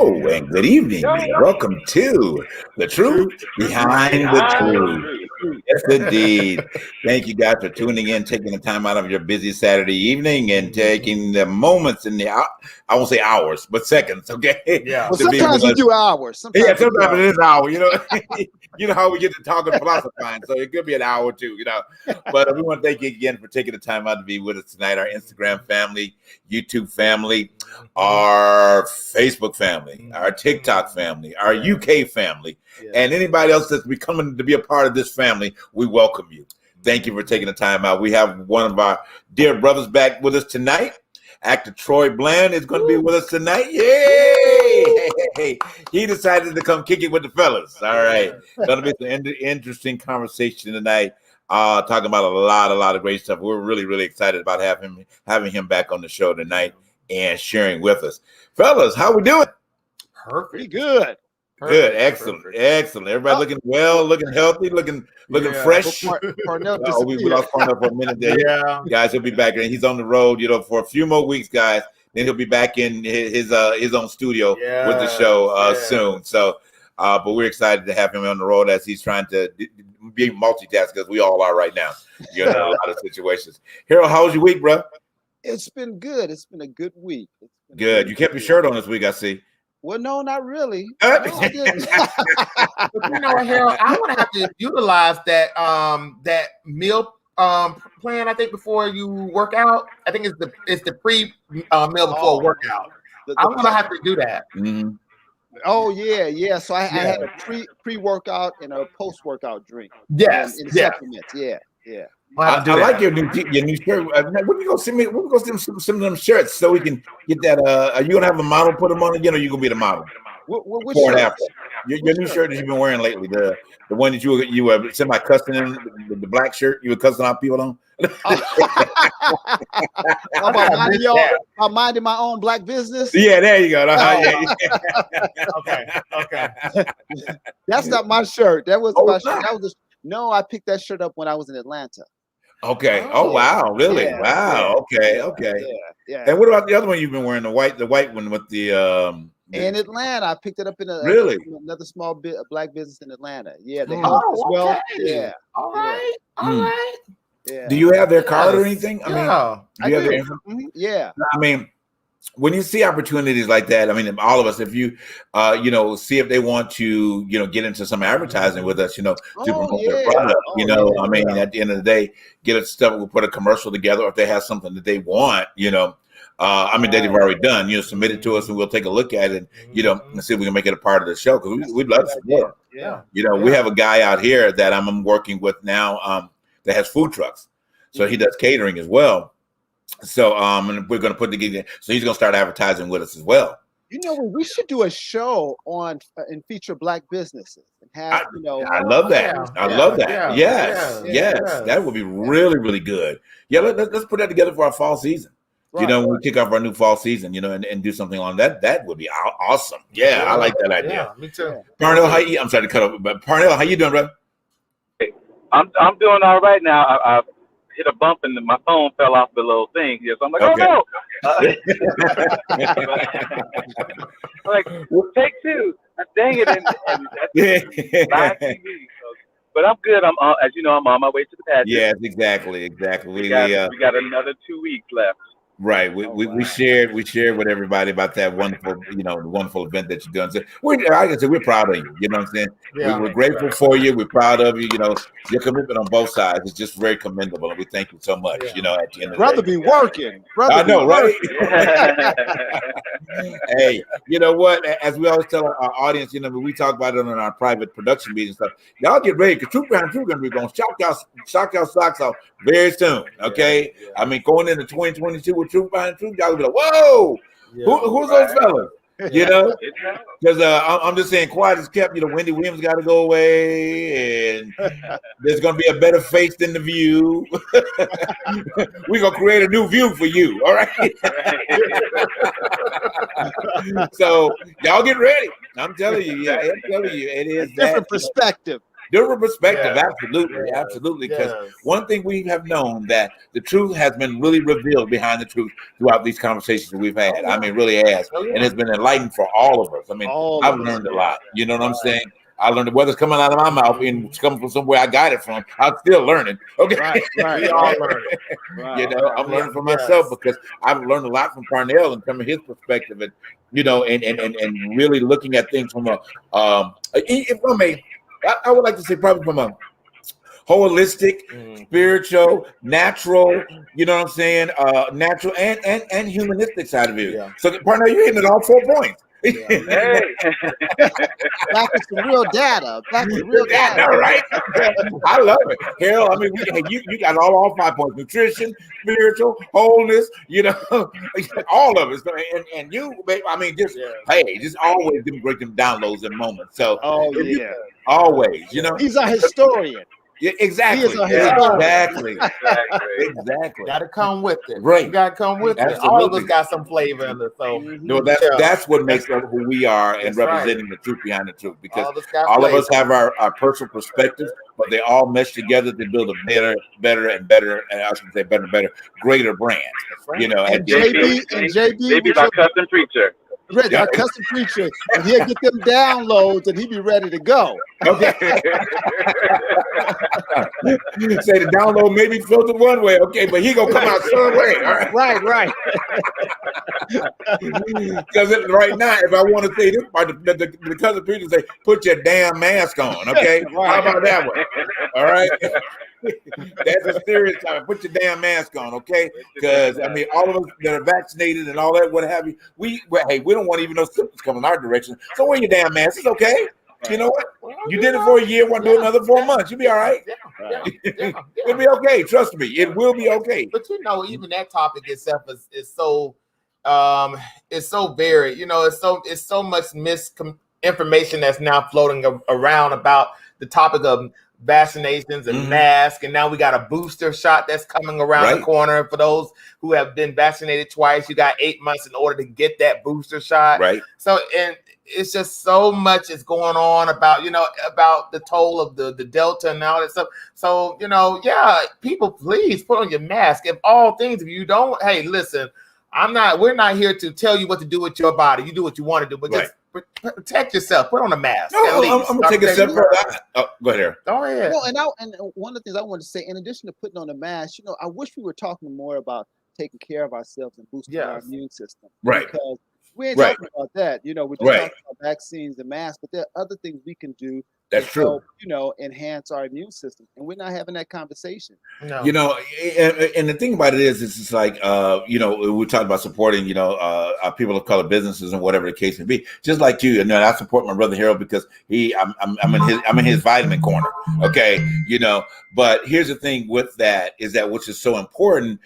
Hello and good evening. Welcome to The Truth Behind the Truth. Yes, indeed. Thank you guys for tuning in, taking the time out of your busy Saturday evening and taking the moments in the, I won't say hours, but seconds, okay? Yeah. Well, sometimes we do hours. Sometimes Sometimes it is an hour, you know how we get to talking philosophizing, so it could be an hour or two, But we want to thank you again for taking the time out to be with us tonight, our Instagram family, YouTube family, our Facebook family, our TikTok family, our UK family, and anybody else that's becoming to be a part of this family. We welcome you. Thank you for taking the time out. We have one of our dear brothers back with us tonight. Actor Troy Bland is going to be with us tonight. Yay! He decided to come kick it with the fellas. All right. Going to be an interesting conversation tonight. Talking about a lot of great stuff. We're really excited about having him back on the show tonight and sharing with us. Fellas, how we doing? Perfect. Good. Good, excellent. Everybody looking well, looking healthy, looking fresh. Parnell we lost Parnell for a minute there. Yeah, guys, he'll be back, and he's on the road, for a few more weeks, guys. Then he'll be back in his own studio with the show soon. So, but we're excited to have him on the road as he's trying to be multitask, as we all are right now. In a lot of situations. Harold, how was your week, bro? It's been good. It's been a good week. Good. You kept your shirt on this week, I see. Well, no, not really. No, I didn't. But Harold, I want to have to utilize that meal plan. I think before you work out, I think it's the pre meal before workout. I'm gonna have to do that. Mm-hmm. Oh yeah. So I had a pre-workout and a post-workout drink. Yes, and supplements. Yeah. I like your new shirt. When you go send me, some of them shirts so we can get that. Are you gonna have a model put them on again, or are you gonna be the model? Which Before and shirt? after. Your new shirt that you've been wearing lately, the one that you were semi-custom in, the black shirt you were cussing out people on. I'm minding my own black business. Yeah, there you go. Okay. That's not my shirt. That was my shirt. No, I picked that shirt up when I was in Atlanta. Okay. Oh wow, really? Yeah, wow. Yeah, Okay. Yeah. And what about the other one you've been wearing? The white one with the in Atlanta, I picked it up in another small black business in Atlanta. Yeah, they help as well. Yeah. All right. Yeah. Do you have their card or anything? I do you have their info? Yeah. I mean, when you see opportunities like that, I mean, all of us, if you, see if they want to, get into some advertising with us, to promote their product, I mean, at the end of the day, get us stuff, we'll put a commercial together. If they have something that they want, they've already done, submit it to us and we'll take a look at it, and see if we can make it a part of the show. Cause we'd love to support. Yeah. We have a guy out here that I'm working with now, that has food trucks. So he does catering as well. So and we're going to put together. So he's going to start advertising with us as well. We should do a show on and feature black businesses and have I love that. I love that. Yes. That would be really good. Yeah, let's put that together for our fall season. Right. When we kick off our new fall season, and do something on that. That would be awesome. Yeah, I like that idea. Yeah, me too. Parnell, I'm sorry to cut off, but Parnell, how you doing, brother? I'm doing all right now. I hit a bump and my phone fell off the little thing here. So I'm like, okay. I'm like, take two. Dang it. And that's live TV. But I'm good. I'm as you know, I'm on my way to the pad. Yes, exactly. We got another 2 weeks left. Right. We shared with everybody about that wonderful, wonderful event that you're doing. So we're proud of you. You know what I'm saying? Yeah. We're grateful for you. We're proud of you. Your commitment on both sides is just very commendable. And we thank you so much, at the end of the day. Brother be working. I know, right? Hey, you know what? As we always tell our audience, we talk about it on our private production meetings and stuff. Y'all get ready because Truth Behind Truth going to be going to shock y'all socks off very soon. Okay? Yeah. I mean, going into 2022 with Truth Behind Truth, y'all will be like, whoa, who's those fellas? Because I'm just saying, quiet is kept. Wendy Williams got to go away, and there's going to be a better face than the View. We're going to create a new view for you, all right? So y'all get ready. I'm telling you, it is different perspective. Different perspective, absolutely. Because one thing we have known that the truth has been really revealed behind the truth throughout these conversations that we've had. I mean, really has, and it's been enlightened for all of us. I mean, I've learned a lot. You know what I'm saying? I learned whether it's coming out of my mouth and it's coming from somewhere I got it from. I'm still learning. Okay, right. We all learning. You know, I'm learning for myself because I've learned a lot from Parnell and from his perspective, and you know, and really looking at things from a if I may, I would like to say probably from a holistic, spiritual, natural, you know what I'm saying, natural and humanistic side of it. Yeah. So Parnell, you're hitting it all 4 points. Hey. Back to some real data. Right? I love it. Hell, I mean, you got all 5 points: nutrition, spiritual, wholeness. You know, all of it. And you, I mean, just always give them downloads and moments. So, always. You know, he's a historian. Yeah, exactly. Exactly. Got to come with it. Right. You got to come with it. All of us got some flavor in it. So no, that's what makes us who we are and representing the truth behind the truth. Because all of us have our personal perspectives, but they all mesh together to build a better, and I should say better, greater brand. You know, and JB our custom preacher. Right, our custom preacher, and he'll get them downloads, and he'll be ready to go. Okay. Say the download may be filtered one way, okay, but he gonna come out some way. All right. Right. Because right now, if I want to say this part, the cousin preacher say, "Put your damn mask on," okay? How about that one? All right. That's a serious time. Put your damn mask on, okay? Because I mean, all of us that are vaccinated and all that, what have you, we don't want even no symptoms coming our direction. So wear your damn mask. It's okay. You know what? You did it for a year. Want to do another 4 months? You'll be all right. It'll be okay. Trust me, it will be okay. But you know, even that topic itself is so varied. You know, it's so much misinformation that's now floating around about the topic of vaccinations and masks, and now we got a booster shot that's coming around the corner. For those who have been vaccinated twice, you got 8 months in order to get that booster shot. Right. So, and it's just so much is going on about the toll of the Delta and all that stuff. So, people, please put on your mask. If all things, if you don't, hey, listen, we're not here to tell you what to do with your body. You do what you want to do, but just protect yourself. Put on a mask. No, I'm gonna take a step further. Go ahead. Go ahead. No, and one of the things I wanted to say, in addition to putting on a mask, I wish we were talking more about taking care of ourselves and boosting our immune system. Right. Because we ain't talking about that. We're just talking about vaccines and masks, but there are other things we can do. That's true. Help, enhance our immune system, and we're not having that conversation. No. And the thing about it is, it's just like, we talked about supporting, people of color businesses and whatever the case may be. Just like you, I support my brother Harold because I'm in his vitamin corner. Okay, But here's the thing with that is that which is so important.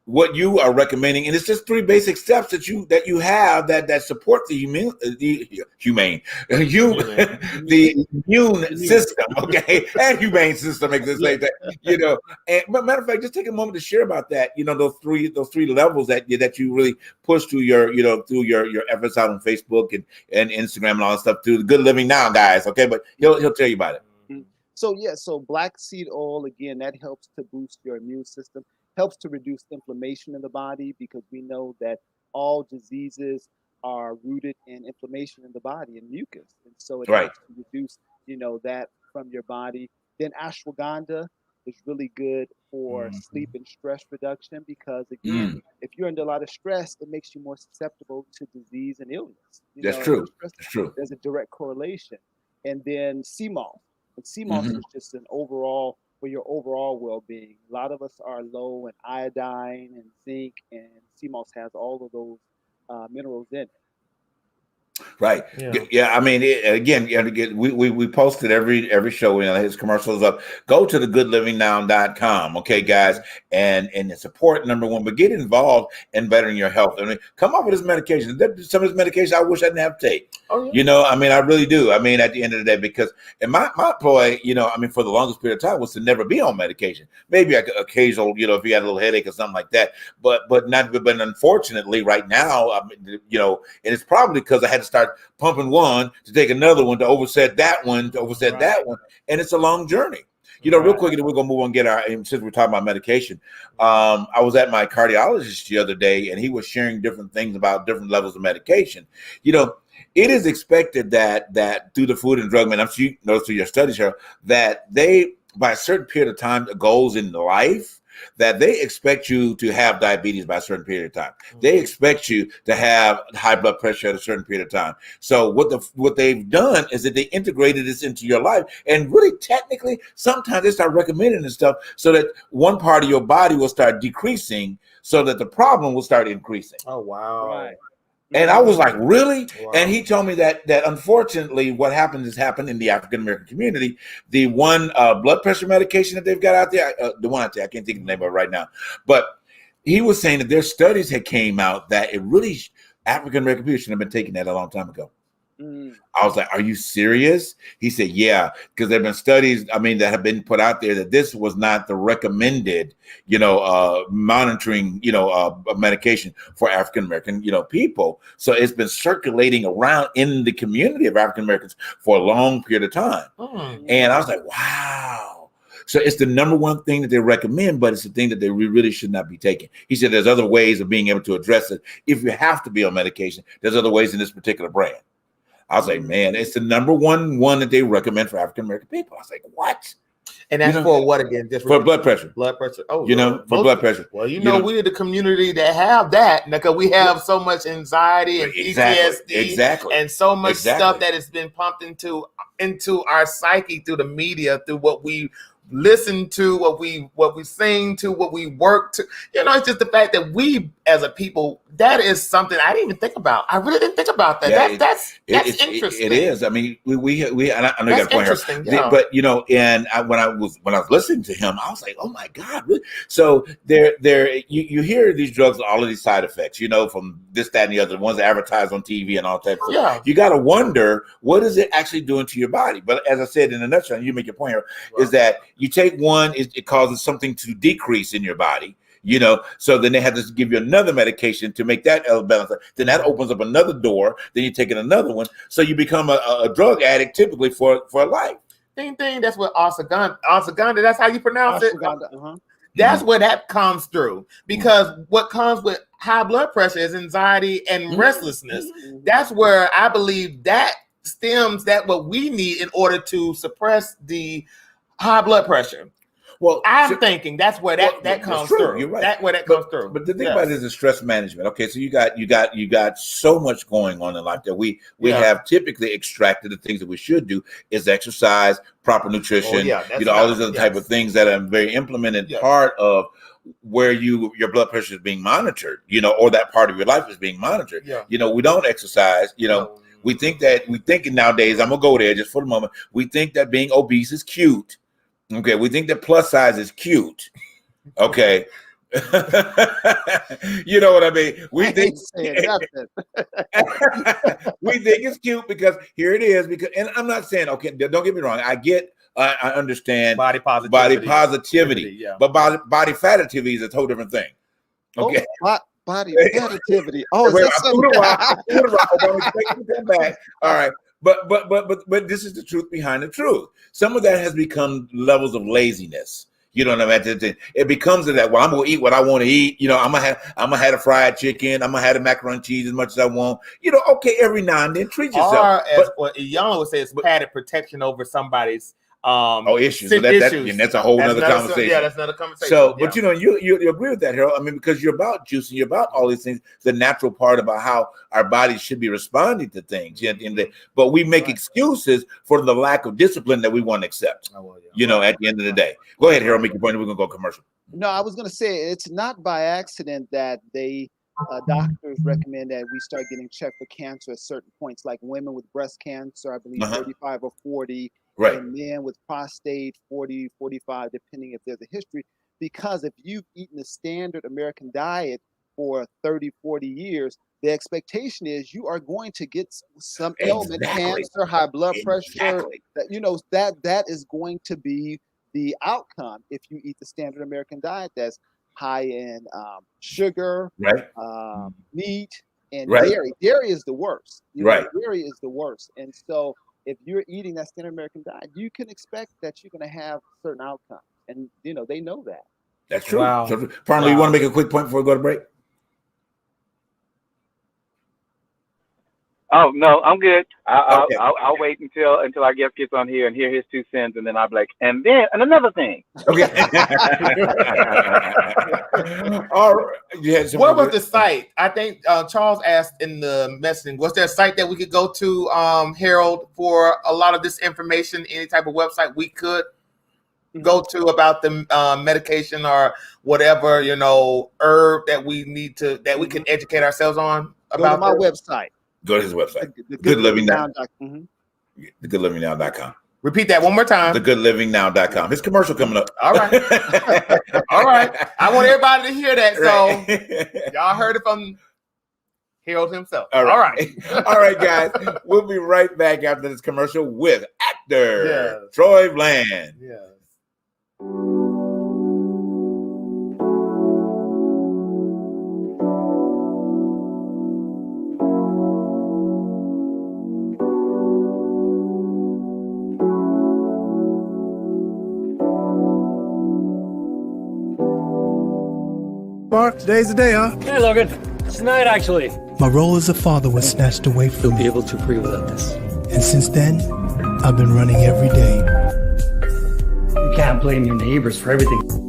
What you are recommending, and it's just 3 basic steps that you have that support the immune system, okay, and humane system, like that, And but matter of fact, just take a moment to share about that. Those three levels that you really push through your efforts out on Facebook and Instagram and all that stuff through the Good Living Now guys, okay. But he'll tell you about it. So black seed oil, again, that helps to boost your immune system. Helps to reduce inflammation in the body, because we know that all diseases are rooted in inflammation in the body and mucus. And so it helps to reduce, that from your body. Then ashwagandha is really good for sleep and stress reduction, because again, if you're under a lot of stress, it makes you more susceptible to disease and illness. That's true. That's true. There's a direct correlation. And then sea moss. And sea moss is just an overall, for your overall well-being. A lot of us are low in iodine and zinc, and sea moss has all of those minerals in it. Right. Yeah. I mean, again, we posted every show. His commercials up. Go to thegoodlivingnow.com. Okay, guys, and support number one, but get involved in bettering your health. I mean, come up with his medication. Some of his medication I wish I didn't have to take. Oh, yeah. I mean, I really do. I mean, at the end of the day, because in my ploy, for the longest period of time was to never be on medication. Maybe occasional, if you had a little headache or something like that. But unfortunately, right now, and it's probably because I had to start pumping one to take another one to overset that one to overset Right. that one, and it's a long journey. You know, real quick, and we're gonna move on and get our. And since we're talking about medication, I was at my cardiologist the other day, and he was sharing different things about different levels of medication. You know, it is expected that through the Food and Drug Administration, I'm sure you know through your studies here, that they by a certain period of time, goals in life, that they expect you to have diabetes by a certain period of time. They expect you to have high blood pressure at a certain period of time. So what they've done is that they integrated this into your life, and really technically, sometimes they start recommending this stuff so that one part of your body will start decreasing, so that the problem will start increasing. Oh wow! Right. And I was like, really? Wow. And he told me that unfortunately what happens in the African American community. The one blood pressure medication that they've got out there, the one out there, I can't think of the name of it right now, but he was saying that their studies had came out that it really African American people should have been taking that a long time ago. I was like, are you serious? He said, yeah, because there have been studies, that have been put out there that this was not the recommended, monitoring, medication for African American, people. So it's been circulating around in the community of African Americans for a long period of time. And I was like, wow. So it's the number one thing that they recommend, but it's the thing that they really should not be taking. He said there's other ways of being able to address it. If you have to be on medication, there's other ways in this particular brand. I was like, man, it's the number one that they recommend for African American people. I was like, what? And that's for what again? Just for blood pressure. Blood pressure. Oh, for blood pressure. Well, we're the community that have that because we have so much anxiety and PTSD, and so much stuff that has been pumped into our psyche through the media, through what we listen to, what we sing to, what we work to. It's just the fact that we as a people, that is something I didn't even think about. I really didn't think about that. Yeah, that's interesting. It is. I know you got a point here. Yeah. But when I was listening to him, I was like, oh my God. Really? So you hear these drugs, all of these side effects, from this, that, and the other, the ones that advertise on TV and all that stuff. Yeah. You got to wonder, what is it actually doing to your body? But as I said in a nutshell, you make your point here, is that you take one, it causes something to decrease in your body. So then they have to give you another medication to make that balance. Then that opens up another door. Then you're taking another one. So you become a drug addict typically for life. Ding. That's what ashwagandha. That's how you pronounce it. That's where that comes through. Because what comes with high blood pressure is anxiety and restlessness. That's where I believe that stems what we need in order to suppress the high blood pressure. Well, I'm thinking that's where that comes through. You're right. That's where that comes through. But the thing about it is the stress management. Okay, so you got so much going on in life that we have typically extracted. The things that we should do is exercise, proper nutrition, all these other type of things that are very implemented part of where your blood pressure is being monitored, or that part of your life is being monitored. We don't exercise, we think nowadays, I'm gonna go there just for the moment. We think that being obese is cute. Okay, we think that plus size is cute. Okay. You know what I mean? We think it's cute because here it is. And I'm not saying, okay, don't get me wrong. I understand body positivity. But body fatativity is a totally different thing. Okay. Body positivity. Oh, back. All right. But this is the truth behind the truth. Some of that has become levels of laziness. You know what I mean? It becomes that, well, I'm gonna eat what I want to eat. I'm gonna have a fried chicken. I'm gonna have a macaroni and cheese as much as I want. Okay, every now and then treat yourself. Or as what Young would say, it's padded protection over somebody's issues. So that's a whole other conversation. Yeah, that's another conversation. So, but you agree with that, Harold. I mean, because you're about juice and you're about all these things, the natural part about how our bodies should be responding to things. At the end of the day, but we make excuses for the lack of discipline that we want to accept. At the end of the day. Go ahead, Harold, make your point. We're gonna go commercial. No, I was gonna say it's not by accident that doctors recommend that we start getting checked for cancer at certain points, like women with breast cancer, I believe 35 or 40. Right. And men with prostate, 40, 45, depending if there's a history. Because if you've eaten the standard American diet for 30, 40 years, the expectation is you are going to get some ailment, cancer, high blood pressure. That is going to be the outcome if you eat the standard American diet that's high in sugar, right, meat, And Right. dairy is the worst. Right. Dairy is the worst. And so if you're eating that standard American diet, you can expect that you're going to have certain outcomes. And, they know that. That's true. Wow. So, Parnell, you want to make a quick point before we go to break? Oh no, I'm good. Okay. I'll wait until our guest gets on here and hear his 2 cents, and then I'll be like, and another thing. Okay. All right. What was the site? I think Charles asked in the messaging, was there a site that we could go to, Harold, for a lot of this information, any type of website we could go to about the medication or whatever, herb that we need that we can educate ourselves on about? Go to my website. Go to his website. The GoodLivingNow.com. Repeat that one more time. TheGoodLivingNow.com. His commercial coming up. All right. All right. I want everybody to hear that. So y'all heard it from Harold himself. All right. All right. All right, guys. We'll be right back after this commercial with actor Yes. Troy Bland. Yes. Mark, today's the day, huh? Hey, Logan. Tonight, actually. My role as a father was snatched away from You'll be me. able to breathe without this. And since then, I've been running every day. You can't blame your neighbors for everything.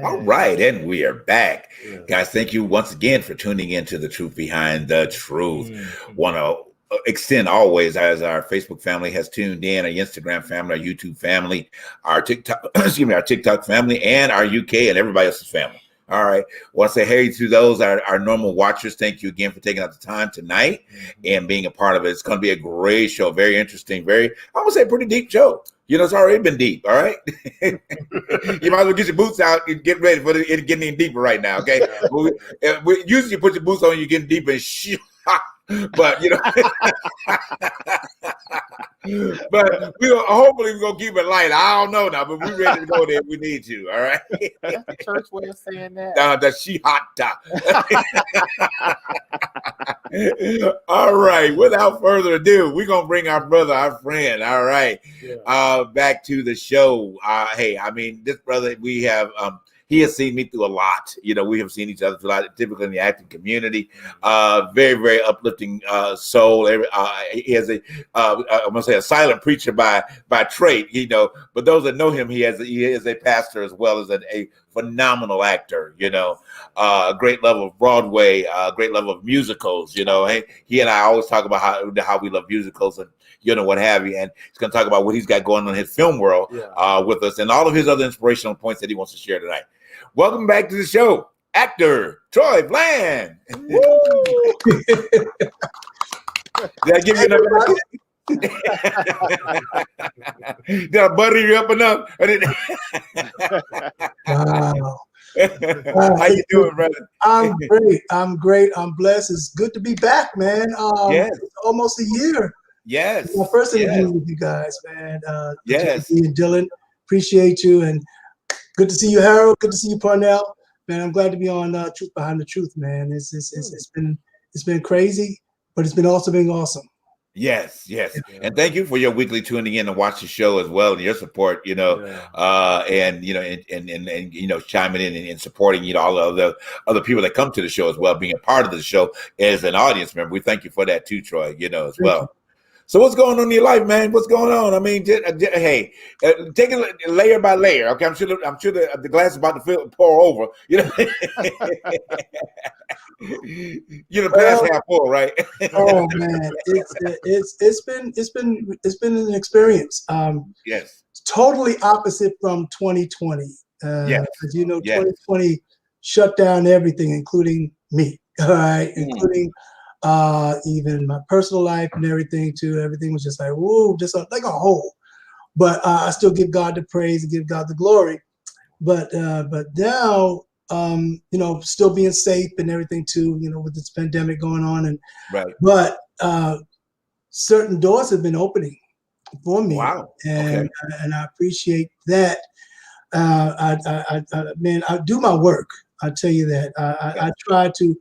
All right, and we are back. Guys, thank you once again for tuning in to The Truth Behind the Truth. Want to extend always, as our Facebook family has tuned in, our Instagram family, our YouTube family, our TikTok, our TikTok family, and our UK and everybody else's family. All right. Want to say hey to those, our normal watchers. Thank you again for taking out the time tonight and being a part of it. It's going to be a great show. Very interesting. I would say pretty deep show. It's already been deep. All right. You might as well get your boots out and get ready for it getting even deeper right now. Okay. Usually you put your boots on, you get deep and shit. But but hopefully we're gonna keep it light. I don't know now, but we're ready to go there if we need to. All right. That's the church way of saying that. The shihata. All right. Without further ado, we're gonna bring our brother, our friend. All right. Back to the show. Hey, I mean, this brother, we have he has seen me through a lot. We have seen each other through a lot, typically in the acting community. Very, very uplifting soul. He has I'm gonna say a silent preacher by trade. But those that know him, he is a pastor as well as a phenomenal actor. A great level of Broadway, a great level of musicals. He and I always talk about how we love musicals and what have you. And he's going to talk about what he's got going on in his film world with us and all of his other inspirational points that he wants to share tonight. Welcome back to the show, actor Troy Bland. Did I give you enough? Did I butter you up enough? I didn't. Wow. How you doing, brother? I'm great. I'm great. I'm blessed. It's good to be back, man. Yes. It's almost a year. Yes. My first interview Yes. with you guys, man. Yes. JD and Dylan, appreciate you, and good to see you, Harold. Good to see you, Parnell. Man, I'm glad to be on Truth Behind the Truth, man. It's been crazy, but it's been also been awesome. Yes, yes, and thank you for your weekly tuning in to watch the show as well, and your support, and chiming in and supporting, all of the other people that come to the show as well, being a part of the show as an audience member. We thank you for that too, Troy, as well. So what's going on in your life, man? What's going on? I mean, hey, take it layer by layer. Okay, I'm sure the glass is about to pour over. Glass half full, right? Oh man, it's been an experience. Yes. Totally opposite from 2020. Yes. As you know, 2020 shut down everything, including me. All right, including even my personal life and everything too. Everything was just like, whoa, just like a hole. But I still give God the praise and give God the glory. But now, still being safe and everything too, with this pandemic going on, and right. But certain doors have been opening for me. Wow. And I appreciate that. I do my work. I tell you that. I try to.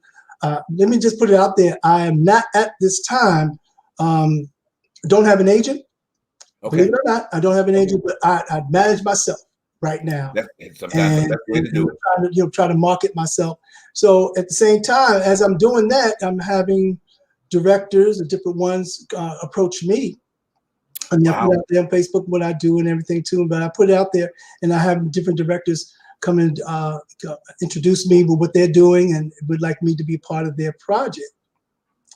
Let me just put it out there. I am not at this time. Don't have an agent. Okay. Believe it or not, I don't have an agent, but I manage myself right now. Sometimes that's the way to do it. Try to market myself. So at the same time, as I'm doing that, I'm having directors and different ones approach me. I mean, I put out there on Facebook what I do and everything too, but I put it out there, and I have different directors come and introduce me with what they're doing and would like me to be part of their project.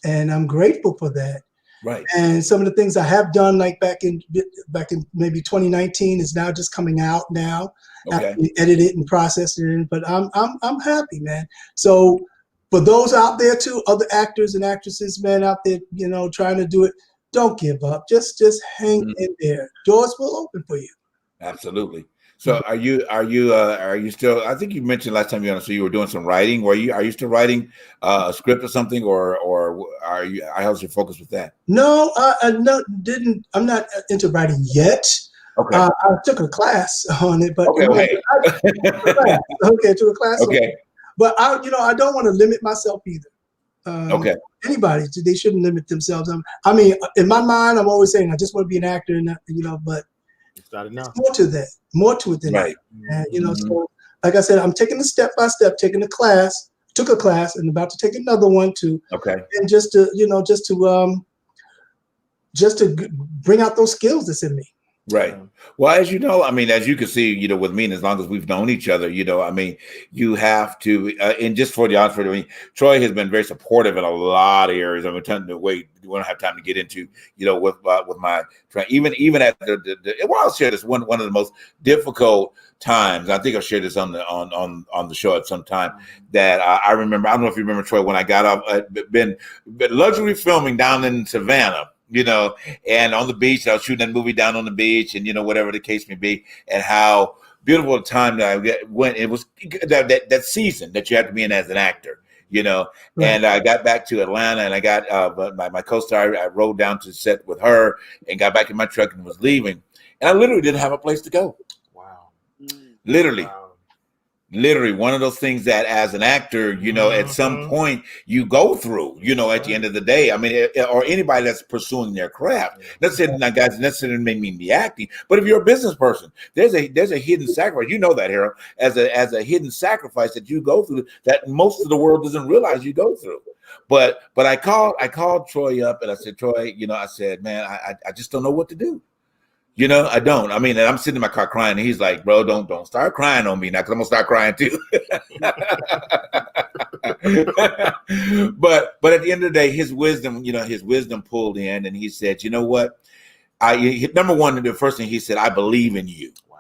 And I'm grateful for that. Right. And some of the things I have done, like back in maybe 2019, is now just coming out now. Okay. After we edit it and process it. But I'm happy, man. So for those out there too, other actors and actresses, man, out there, trying to do it, don't give up. Just hang in there. Doors will open for you. Absolutely. So are you still? I think you mentioned last time you were on, so you were doing some writing. Are you still writing a script or something, or are you? How's your focus with that? No, I'm not into writing yet. Okay. I took a class on it, but took a class. Okay. But I don't want to limit myself either. Okay. Anybody, they shouldn't limit themselves. I mean, in my mind, I'm always saying I just want to be an actor, and but it's not enough. More to it than that. And so like I said, I'm taking it step by step, took a class, and about to take another one too. Okay. And just to bring out those skills that's in me. Right. Well, as you know, I mean, as you can see, with me, and as long as we've known each other, I mean, you have to, and just for the audience, Troy has been very supportive in a lot of areas. I'm going to wait. We don't have time to get into, with my, even at I'll share this one of the most difficult times. I think I'll share this on the show at some time that I remember. I don't know if you remember, Troy, when I got off, been luxury filming down in Savannah. And on the beach, I was shooting that movie down on the beach, and whatever the case may be, and how beautiful a time that I went. It was that season that you have to be in as an actor, Right. And I got back to Atlanta, and I got my co-star. I rode down to the set with her, and got back in my truck and was leaving, and I literally didn't have a place to go. Wow. Literally. Wow. Literally one of those things that as an actor, at some point you go through, at the end of the day. I mean, or anybody that's pursuing their craft. Let's say, now, guys, necessarily may mean the acting, but if you're a business person, there's a hidden sacrifice. You know that, Harold, as a hidden sacrifice that you go through that most of the world doesn't realize you go through. But I called Troy up, and I said, Troy, I said, man, I just don't know what to do. I don't. I mean, and I'm sitting in my car crying, and he's like, bro, don't start crying on me now, because I'm going to start crying too. But at the end of the day, his wisdom pulled in, and he said, you know what? Number one, the first thing he said, I believe in you. Wow.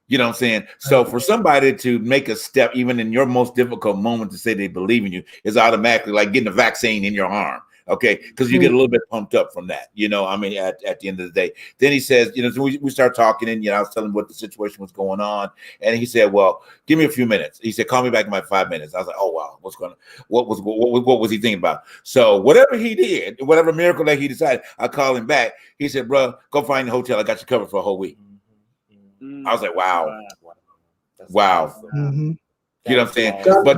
You know what I'm saying? So for somebody to make a step, even in your most difficult moment, to say they believe in you is automatically like getting a vaccine in your arm. Okay, because you get a little bit pumped up from that, you know. I mean, at the end of the day, then he says, you know, so we start talking, and I was telling him what the situation was going on, and he said, "Well, give me a few minutes." He said, "Call me back in like 5 minutes." I was like, "Oh wow, what was he thinking about?" So whatever he did, whatever miracle that he decided, I called him back. He said, "Bro, go find the hotel. I got you covered for a whole week." I was like, "Wow, wow." Mm-hmm. You know what I'm saying? But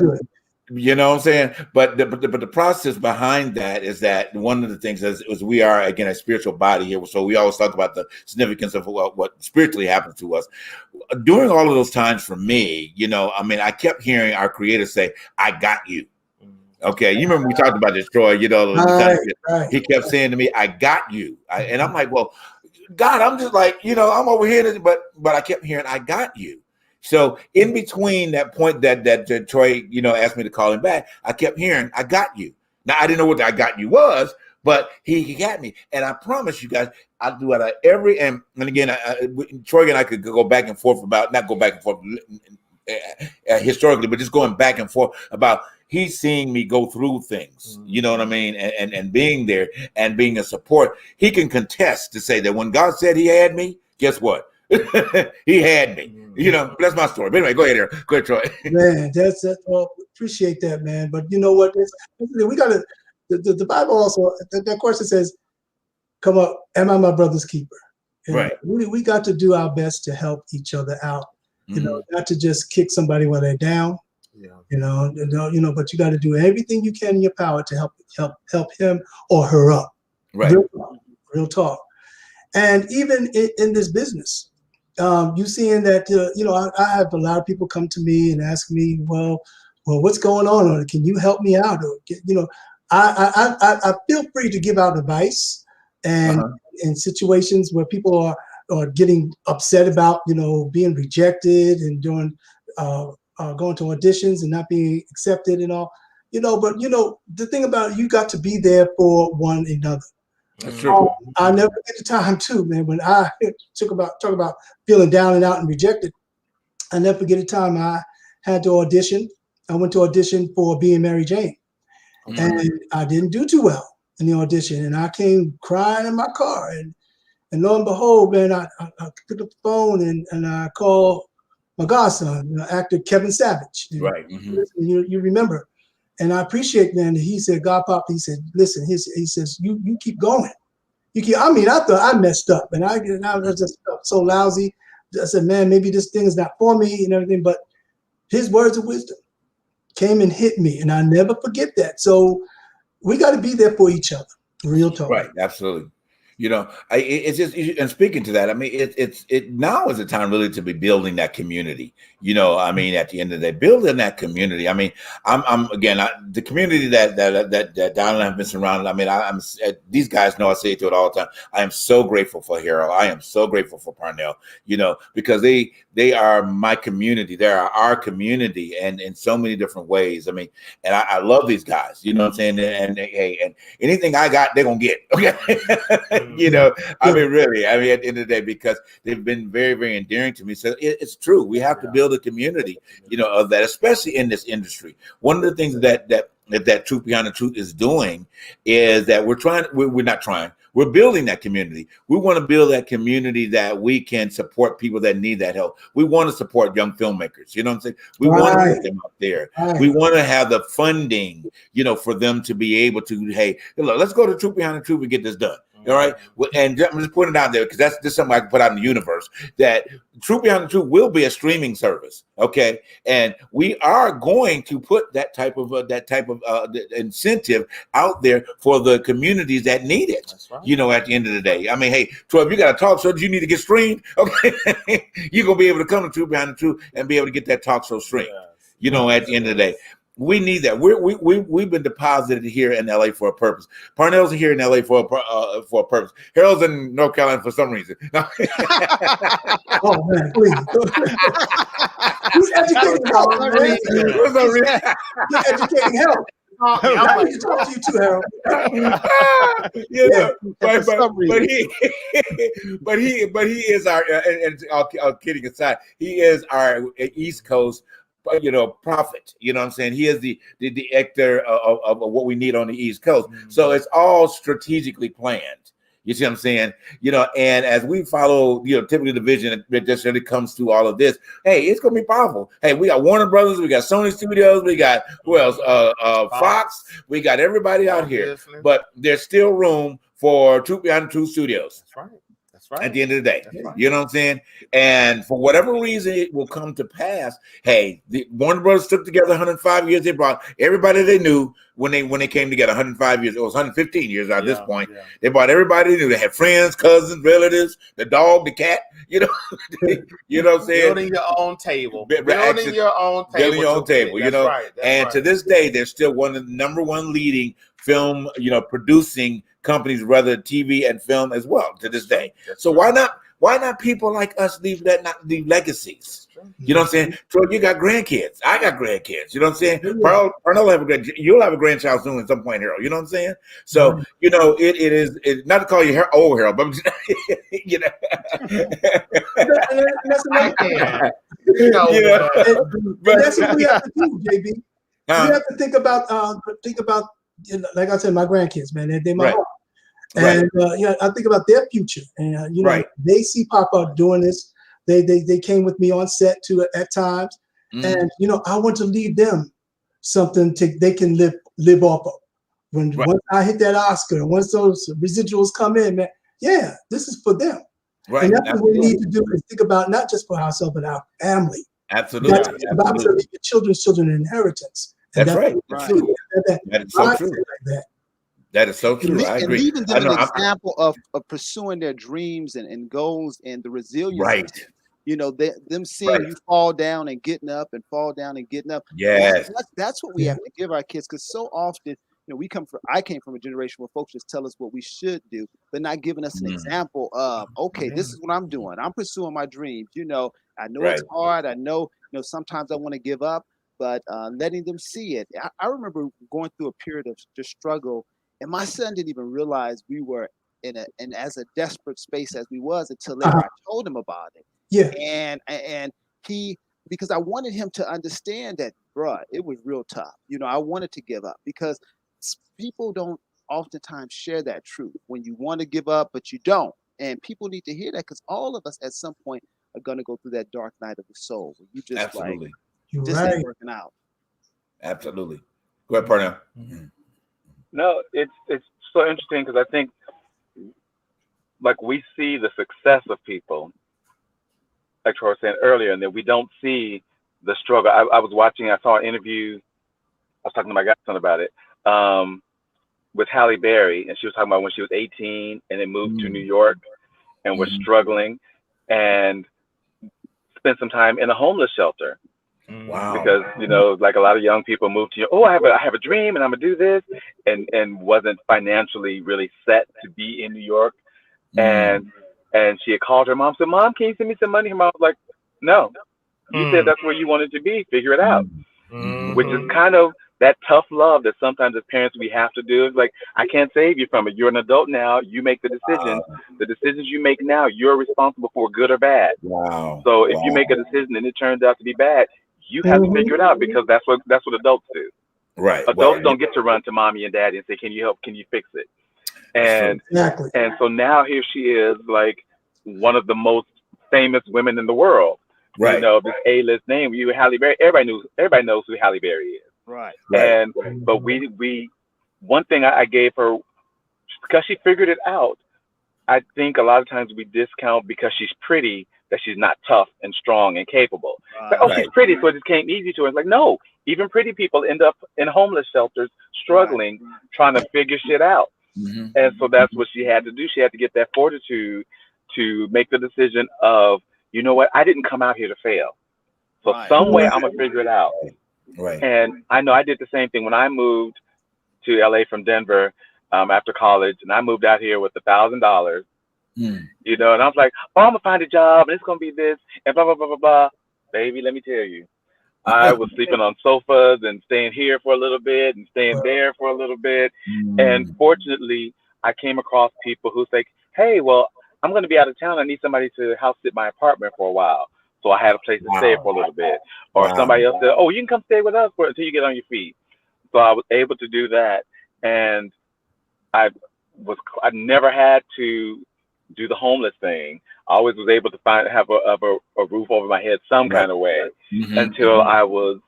you know what I'm saying? But the process behind that is that one of the things is we are, again, a spiritual body here. So we always talk about the significance of what spiritually happens to us. During all of those times for me, you know, I mean, I kept hearing our Creator say, "I got you." Okay, you remember we talked about this, Troy, you know, Right. He kept saying to me, "I got you." And I'm like, well, God, I'm just like, you know, I'm over here, but I kept hearing, "I got you." So in between that point that Troy, you know, asked me to call him back, I kept hearing, "I got you." Now, I didn't know what the "I got you" was, but he got me. And I promise you guys, I do it every, and again, Troy and I could go back and forth about, not go back and forth historically, but just going back and forth about he's seeing me go through things, you know what I mean? And being there and being a support. He can contest to say that when God said he had me, guess what? He had me. You know, that's my story. But anyway, go ahead, Aaron. Go ahead, Troy. Man, that's well, appreciate that, man. But you know what? We got to. The Bible also, that question says, "Come up, am I my brother's keeper?" And right. We got to do our best to help each other out. You know, not to just kick somebody while they're down. Yeah. You know, but you got to do everything you can in your power to help him or her up. Right. Real talk. And even in this business, you seeing that, you know, I have a lot of people come to me and ask me, well, what's going on? Or can you help me out? Or, you know, I feel free to give out advice and in situations where people are getting upset about, you know, being rejected and doing, going to auditions and not being accepted and all, you know, but, you know, the thing about it, you got to be there for one another. That's true. I never get the time too, man. When I talk about feeling down and out and rejected, I never forget a time I had to audition. I went to audition for Being Mary Jane, and I didn't do too well in the audition. And I came crying in my car, and lo and behold, man, I picked up the phone and I called my godson, actor Kevin Savage. Right. You remember. And I appreciate, man, that he said, "God, Pop," he said, "Listen," he says, you keep going. I mean, I thought I messed up, and I just felt so lousy. I said, "Man, maybe this thing is not for me," and everything. But his words of wisdom came and hit me, and I never forget that. So we got to be there for each other. Real talk. Right. Absolutely. You know, it's just, and speaking to that, I mean, it now is the time really to be building that community. You know, I mean, at the end of the day, building that community. I mean, I'm again, the community that Don and I have been surrounded. I mean, I'm these guys know I say it to it all the time. I am so grateful for Harold. I am so grateful for Parnell. You know, because they are my community. They are our community, and in so many different ways. I mean, and I love these guys. You know what I'm saying? And anything I got, they're gonna get. Okay. You know, I mean, really, I mean, at the end of the day, because they've been very, very endearing to me. So it's true. We have to build a community, you know, of that, especially in this industry. One of the things that Truth Behind the Truth is doing is that we're building that community. We want to build that community that we can support people that need that help. We want to support young filmmakers. You know what I'm saying? We want to put them up there. We want to have the funding, you know, for them to be able to, hey, look, let's go to Truth Behind the Truth and get this done. All right. And I'm just putting it out there because that's just something I can put out in the universe, that Truth Behind the Truth will be a streaming service. Okay. And we are going to put that type of incentive out there for the communities that need it. Right. You know, at the end of the day, I mean, hey, Troy, if you got a talk show, do you need to get streamed? Okay. You're going to be able to come to Truth Behind the Truth and be able to get that talk show streamed. You know, at the end of the day. We need that. We've been deposited here in LA for a purpose. Parnell's here in LA for a purpose. Harold's in North Carolina for some reason. Oh man, please. He's educating help. He's educating help. I need to talk to you too, Harold. But he is our. And all kidding aside, he is our East Coast prophet. You know what I'm saying? He is the actor of what we need on the East Coast. So it's all strategically planned. You see what I'm saying? And as we follow, typically the vision that just really comes through all of this, hey, it's going to be powerful. Hey, we got Warner Brothers, we got Sony Studios, we got, who else? Fox, we got everybody out here. But there's still room for Truth Behind the Truth Studios. That's right. That's right. At the end of the day, right. You know what I'm saying? And for whatever reason, it will come to pass. Hey, the Warner Brothers took together 105 years. They brought everybody they knew when they came together. 105 years. It was 115 years at this point. Yeah. They brought everybody they knew. They had friends, cousins, relatives, the dog, the cat. You know what I'm saying? Building your own table. Building your own table. Right. And to this day, they're still one of the number one leading film, producing companies, rather TV and film as well to this day. So why not people like us leave legacies? You know what I'm saying? Troy, you got grandkids. I got grandkids. You know what I'm saying? Pearl will have you'll have a grandchild soon at some point, Harold. You know what I'm saying? So it is not to call you old Harold, but that's what we have to do, JB. We have to think about like I said, my grandkids, man, they're my heart. And I think about their future, and they see Papa doing this. They came with me on set too at times, and I want to leave them something they can live off of. Once I hit that Oscar, once those residuals come in, man, this is for them. Right. And that's what we need to do is think about not just for ourselves but our family. Absolutely. About your children's inheritance. That's right. That is so true. That is so true. I agree. And leaving them an example of pursuing their dreams and goals and the resilience. Right. Them seeing you fall down and getting up and fall down and getting up. Yes. That's what we have to give our kids, because so often, I came from a generation where folks just tell us what we should do, but not giving us an example of, okay, this is what I'm doing. I'm pursuing my dreams. I know it's hard. I know, sometimes I want to give up, but letting them see it. I remember going through a period of just struggle, and my son didn't even realize we were in as a desperate space as we was until later I told him about it. Yeah. And he, because I wanted him to understand that, bruh, it was real tough. I wanted to give up because people don't oftentimes share that truth when you want to give up, but you don't. And people need to hear that, because all of us at some point are going to go through that dark night of the soul where you just absolutely this ain't working out. Absolutely. Go ahead, partner. No, it's so interesting, because I think like we see the success of people, like Troy was saying earlier, and then we don't see the struggle. I saw an interview, I was talking to my godson about it, with Halle Berry, and she was talking about when she was 18 and then moved to New York and was struggling and spent some time in a homeless shelter. Wow. Because like a lot of young people move to I have a dream and I'm gonna do this, and wasn't financially really set to be in New York. And she had called her mom, said, "Mom, can you send me some money?" Her mom was like, "No, you said that's where you wanted to be. Figure it out." Which is kind of that tough love that sometimes as parents we have to do. It's like, I can't save you from it. You're an adult now. You make the decisions. The decisions you make now, you're responsible for, good or bad. Wow. So if you make a decision and it turns out to be bad, you have to figure it out, because that's what adults do. Right. Adults don't get to run to mommy and daddy and say, "Can you help? Can you fix it?" And and so now here she is, like one of the most famous women in the world. Right. This A-list name. You Halle Berry. Everybody knows who Halle Berry is. Right. And but we one thing I gave her, because she figured it out. I think a lot of times we discount because she's pretty that she's not tough and strong and capable. She's pretty, so it just came easy to her. It's like, no, even pretty people end up in homeless shelters struggling, trying to figure shit out. And so that's what she had to do. She had to get that fortitude to make the decision of, you know what, I didn't come out here to fail. So some way I'm gonna figure it out. Right. And I know I did the same thing when I moved to LA from Denver after college, and I moved out here with $1,000. And I was like, I'm gonna find a job and it's gonna be this and blah blah blah blah blah. Baby, let me tell you, I was sleeping on sofas and staying here for a little bit and staying there for a little bit. And fortunately, I came across people who say, "Hey, well, I'm gonna be out of town. I need somebody to house sit my apartment for a while." so I had a place to stay for a little bit. Or somebody else said, "Oh, you can come stay with us until you get on your feet." So I was able to do that, and I never had to do the homeless thing. I always was able to have a roof over my head some kind of way until I was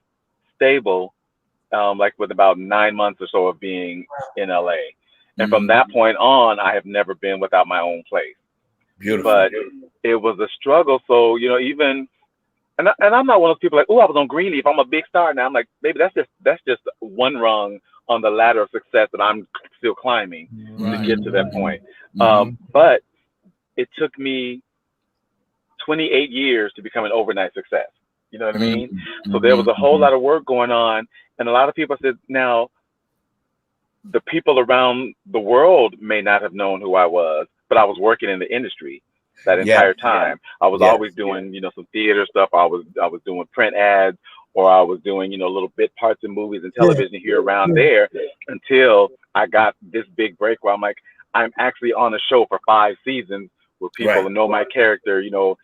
stable, like with about 9 months or so of being in LA. And from that point on, I have never been without my own place. Beautiful. But it was a struggle. So, you know, even, and I'm not one of those people like, oh, I was on Greenleaf, I'm a big star now. I'm like, baby, that's just one rung on the ladder of success that I'm still climbing to get to that point. But it took me 28 years to become an overnight success. You know what I mean? So there was a whole lot of work going on. And a lot of people said, now, the people around the world may not have known who I was, but I was working in the industry that entire time. I was always doing, you know, some theater stuff. I was doing print ads, or I was doing, you know, little bit parts in movies and television here around there, until I got this big break where I'm like, I'm actually on a show for 5 seasons where people know my character, you know,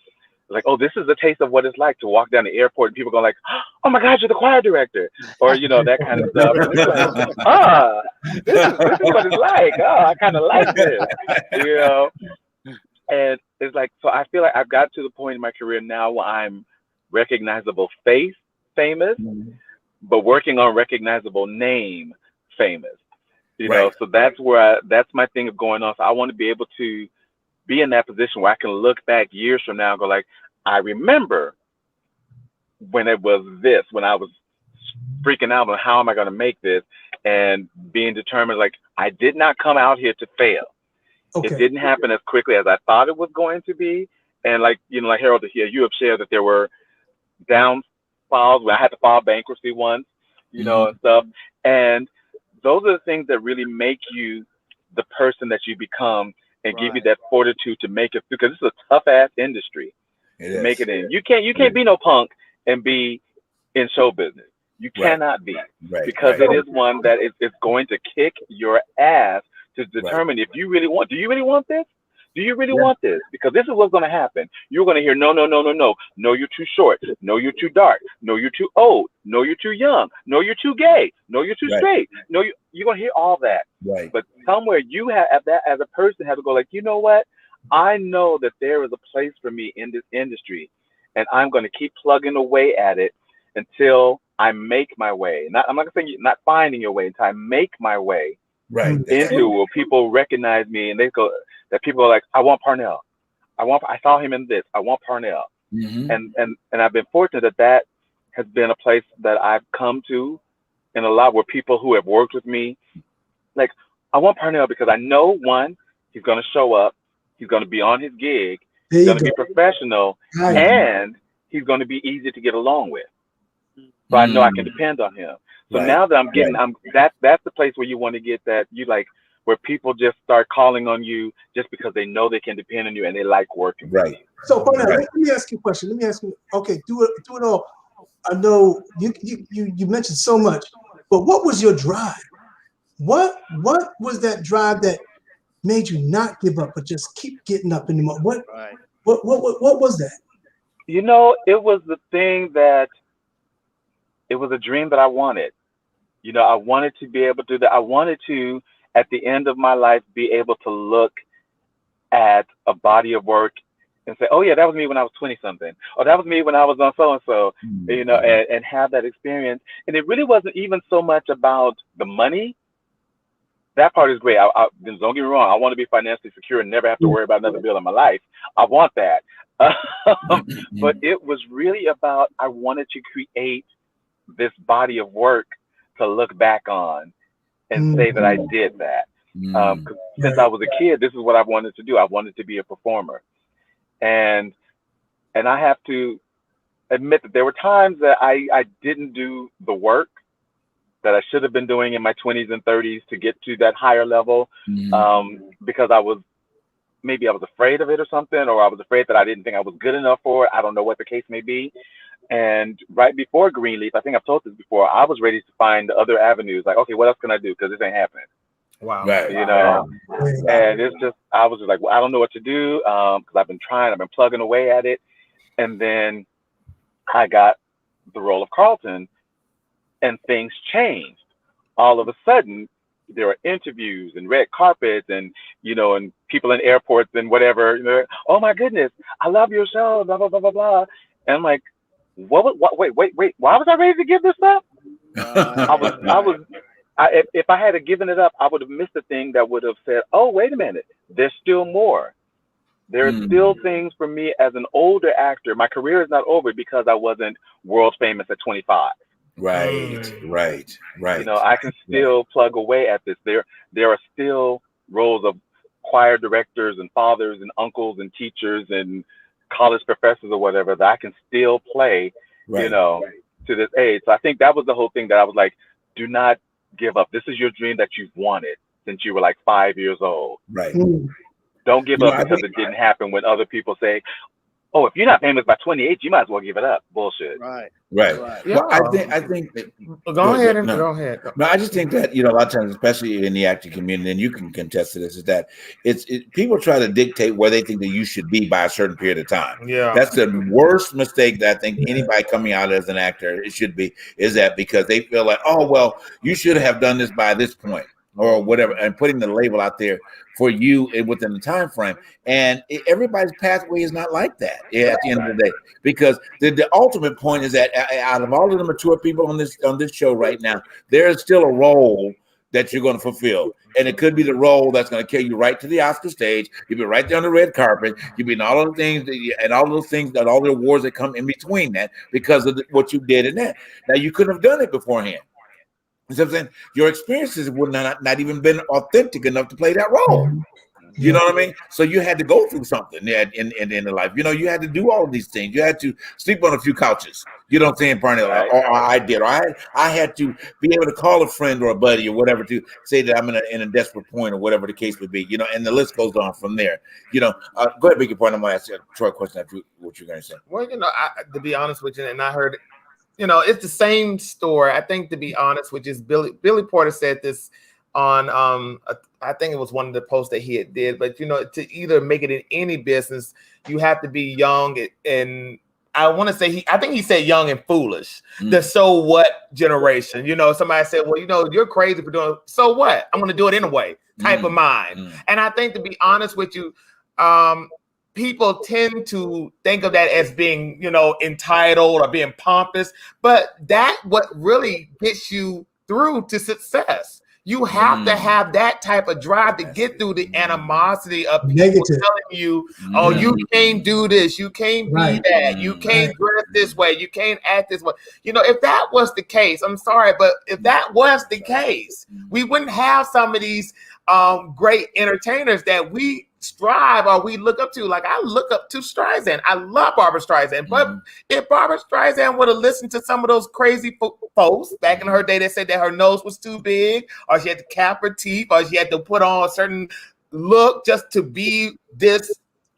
like, oh, this is a taste of what it's like to walk down the airport and people go like, oh my God, you're the choir director, or, you know, that kind of stuff. And it's like, this is what it's like. Oh, I kind of like this, you know. And it's like, so I feel like I've got to the point in my career now where I'm recognizable face famous, but working on recognizable name famous, you know. So that's where that's my thing of going on. So I want to be able to be in that position where I can look back years from now and go like, I remember when it was this, when I was freaking out on how am I going to make this, and being determined, like, I did not come out here to fail. It didn't happen as quickly as I thought it was going to be. And like, you know, like Harold, here you have shared that there were downfalls where I had to file bankruptcy once, you know, and stuff. And those are the things that really make you the person that you become, and give you that fortitude to make it through, because this is a tough ass industry to make it in. You can't be no punk and be in show business. You cannot be, because it is one that is going to kick your ass to determine if you really want. Do you really want this? Do you really want this? Because this is what's going to happen. You're going to hear no, no, no, no, no. No, you're too short. No, you're too dark. No, you're too old. No, you're too young. No, you're too gay. No, you're too straight. No, you're going to hear all that. But somewhere you have that as a person have to go like, you know what? I know that there is a place for me in this industry, and I'm going to keep plugging away at it until I make my way. I'm not going to say not finding your way, until I make my way into where people recognize me, and they go, that people are like, I want Parnell. I saw him in this. I want Parnell. And I've been fortunate that has been a place that I've come to in a lot, where people who have worked with me, like, I want Parnell because I know, one, he's going to show up. He's going to be on his gig. He's going to be professional, and he's going to be easy to get along with. So I know I can depend on him. So now that I'm getting, that's the place where you want to get that, you like, where people just start calling on you just because they know they can depend on you and they like working with you. So let me ask you a question. Let me ask you, okay, do it all. I know you mentioned so much, but what was your drive? What was that drive that made you not give up, but just keep getting up in the morning? What was that? You know, it was the thing that, it was a dream that I wanted. You know, I wanted to be able to do that. I wanted to, at the end of my life, be able to look at a body of work and say, oh yeah, that was me when I was 20 something. Or that was me when I was on so-and-so, you know, and have that experience. And it really wasn't even so much about the money. That part is great. Don't get me wrong. I want to be financially secure and never have to worry about another bill in my life. I want that. But it was really about, I wanted to create this body of work to look back on and say that I did that. Since I was a kid, this is what I wanted to do. I wanted to be a performer. And I have to admit that there were times that I didn't do the work that I should have been doing in my 20s and 30s to get to that higher level, because I was afraid of it or something, or I was afraid that I didn't think I was good enough for it. I don't know what the case may be. And right before Greenleaf, I think I've told this before, I was ready to find other avenues. Like, okay, what else can I do? Because this ain't happening. You know, and it's just, I was just like, well, I don't know what to do, because I've been plugging away at it. And then I got the role of Carlton, and things changed. All of a sudden, there were interviews and red carpets, and and people in airports and whatever. Oh my goodness, I love your show, blah blah blah blah blah. And I'm like, what? Wait. Why was I ready to give this up? If I had given it up, I would have missed a thing that would have said, oh, wait a minute, there's still more. There are still things for me as an older actor. My career is not over because I wasn't world famous at 25. Right. I can still plug away at this. There are still roles of choir directors and fathers and uncles and teachers and college professors or whatever that I can still play, to this age. So I think that was the whole thing that I was like, do not give up. This is your dream that you've wanted since you were like 5 years old. Right. Don't give up because it didn't happen when other people say, oh, if you're not famous by 28, you might as well give it up. Bullshit. Right. Yeah. Well, I think that, Go ahead. No, I just think that a lot of times, especially in the acting community, and you can contest to this, is that people try to dictate where they think that you should be by a certain period of time. Yeah, that's the worst mistake that I think anybody coming out as an actor is that because they feel like, oh well, you should have done this by this point or whatever, and putting the label out there for you within the time frame. And everybody's pathway is not like that at the end of the day, because the ultimate point is that out of all of the mature people on this show right now, there is still a role that you're going to fulfill. And it could be the role that's going to carry you right to the Oscar stage. You'll be right there on the red carpet. You'll be in all of the things and all those things, that all the awards that come in between that because of what you did in that. Now, you couldn't have done it beforehand. You know what I'm saying? Your experiences would not even been authentic enough to play that role. You know what I mean? So you had to go through something in the life. You had to do all of these things. You had to sleep on a few couches. You know what I'm saying, Barney? Or I did. Or I had to be able to call a friend or a buddy or whatever to say that I'm in a desperate point or whatever the case would be. And the list goes on from there. Go ahead, make your point. I'm going to ask you Troy a question after what you're going to say. Well, to be honest with you, and I heard it. It's the same story. I think, to be honest, which is Billy Porter said this on I think it was one of the posts that he did. But to either make it in any business, you have to be young and I want to say I think he said young and foolish. The so what generation. Somebody said, well, you're crazy for doing so what? I'm going to do it anyway. Type of mind. And I think, to be honest with you, people tend to think of that as being, entitled or being pompous, but that's what really gets you through to success. You have to have that type of drive to get through the animosity of people telling you, oh, you can't do this, you can't be that, you can't dress this way, you can't act this way. If that was the case, I'm sorry, but if that was the case, we wouldn't have some of these great entertainers that we strive or we look up to. Like, I look up to Streisand. I love Barbara Streisand. But if Barbara Streisand would have listened to some of those crazy folks back in her day that said that her nose was too big, or she had to cap her teeth, or she had to put on a certain look just to be this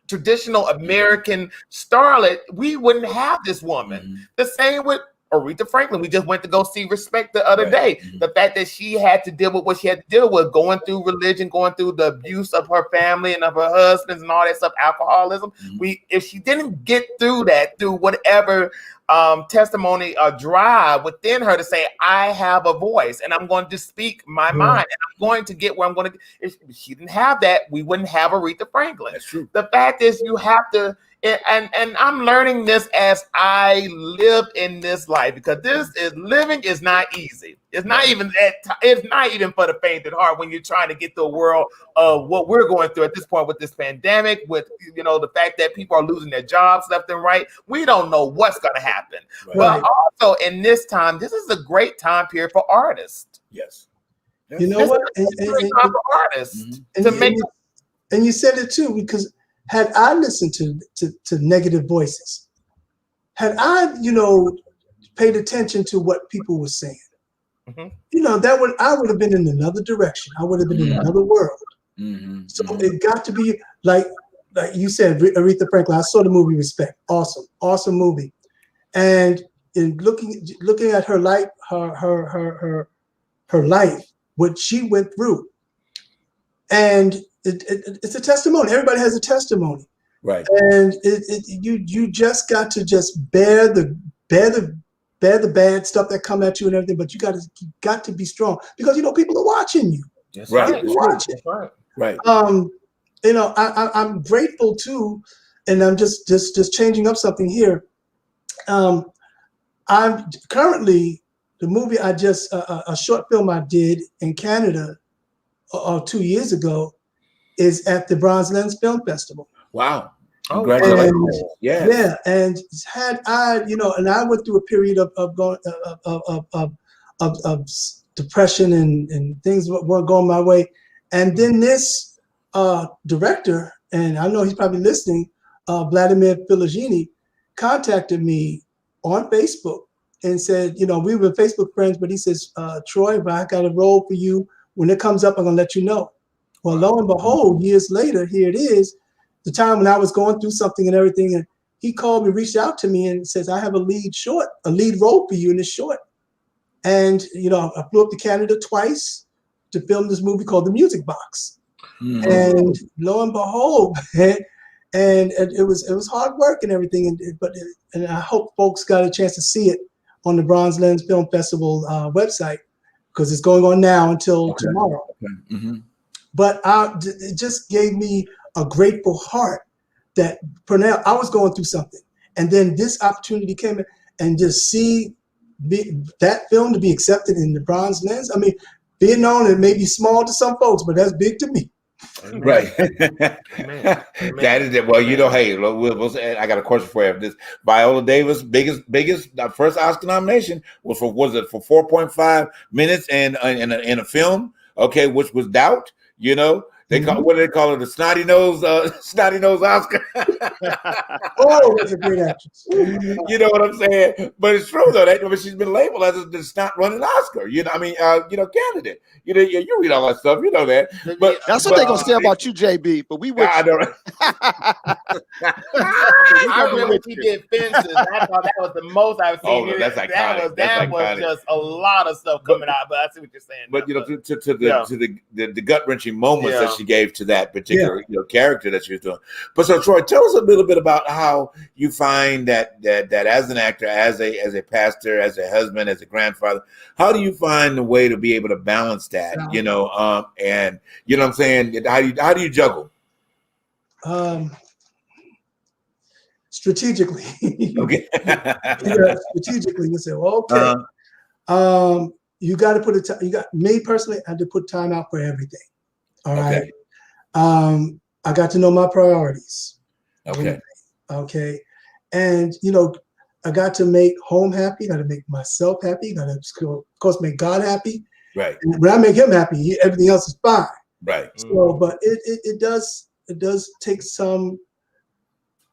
traditional American starlet, we wouldn't have this woman. The same with Aretha Franklin. We just went to go see Respect the other day. The fact that she had to deal with what she had to deal with, going through religion, going through the abuse of her family and of her husbands and all that stuff, alcoholism. If she didn't get through that, through whatever testimony or drive within her to say, I have a voice and I'm going to speak my mind and I'm going to get where I'm going to. If she didn't have that, we wouldn't have Aretha Franklin. That's true. The fact is, you have to. And I'm learning this as I live in this life, because living is not easy. It's not even for the faint at heart when you're trying to get through a world of what we're going through at this point with this pandemic, with the fact that people are losing their jobs left and right. We don't know what's going to happen. But also in this time, this is a great time period for artists. Yes. You know what? For artists to make. And you said it too, because had I listened to negative voices, had I, paid attention to what people were saying, I would have been in another direction. I would have been in another world. So it got to be like you said, Aretha Franklin. I saw the movie Respect. Awesome movie. And in looking at her life, her life, what she went through, and it's a testimony. Everybody has a testimony, right? And you just got to just bear the bear the bad stuff that come at you and everything, but you got to be strong because people are watching you. That's Right. right. People are watching. That's right. Right. I'm grateful too, and I'm just changing up something here. I'm currently the movie I just a short film I did in Canada 2 years ago is at the Bronze Lens Film Festival. Wow. Oh, Congratulations. Yes. Yeah, and had I, and I went through a period of depression and things weren't going my way, and then this director, and I know he's probably listening, Vladimir Filogini, contacted me on Facebook and said, we were Facebook friends, but he says, Troy, if I got a role for you, when it comes up, I'm gonna let you know. Well, lo and behold, years later, here it is, the time when I was going through something and everything, and he called me, reached out to me and says, I have a lead role for you in this short. And, I flew up to Canada twice to film this movie called The Music Box. Mm-hmm. And lo and behold, and it was hard work and everything, and I hope folks got a chance to see it on the Bronze Lens Film Festival website, because it's going on now until tomorrow. Okay. Mm-hmm. But it just gave me a grateful heart that Pernell, I was going through something, and then this opportunity came in, and just see that film to be accepted in the Bronze Lens. I mean, being known, it may be small to some folks, but that's big to me. Amen. Right. Amen. That is it. Well, hey, I got a question for you. This Viola Davis' biggest first Oscar nomination was for 4.5 minutes in a film, okay, which was Doubt. They call what do they call it? The snotty nose Oscar. Oh, that's a great actress. You know what I'm saying? But it's true though. She's been labeled as the snot running Oscar. Candidate. You read all that stuff. You know that. But that's what they're gonna say about you, JB. But we would. I don't. I remember she did Fences. I thought that was the most I've seen. Oh, no, that's iconic. That was just a lot of stuff coming out. But I see what you're saying. But to the gut wrenching moments that she gave to that particular character that she was doing. But so Troy, tell us a little bit about how you find that as an actor, as a pastor, as a husband, as a grandfather, how do you find the way to be able to balance that? And you know what I'm saying? How do you juggle? Strategically. Okay. Strategically, you say, well, okay. You got to put me personally, I had to put time out for everything. All right. I got to know my priorities. Okay. Okay. And, I got to make home happy. Got to make myself happy. Got to, of course, make God happy. Right. And when I make him happy, everything else is fine. Right. So, but it does take some,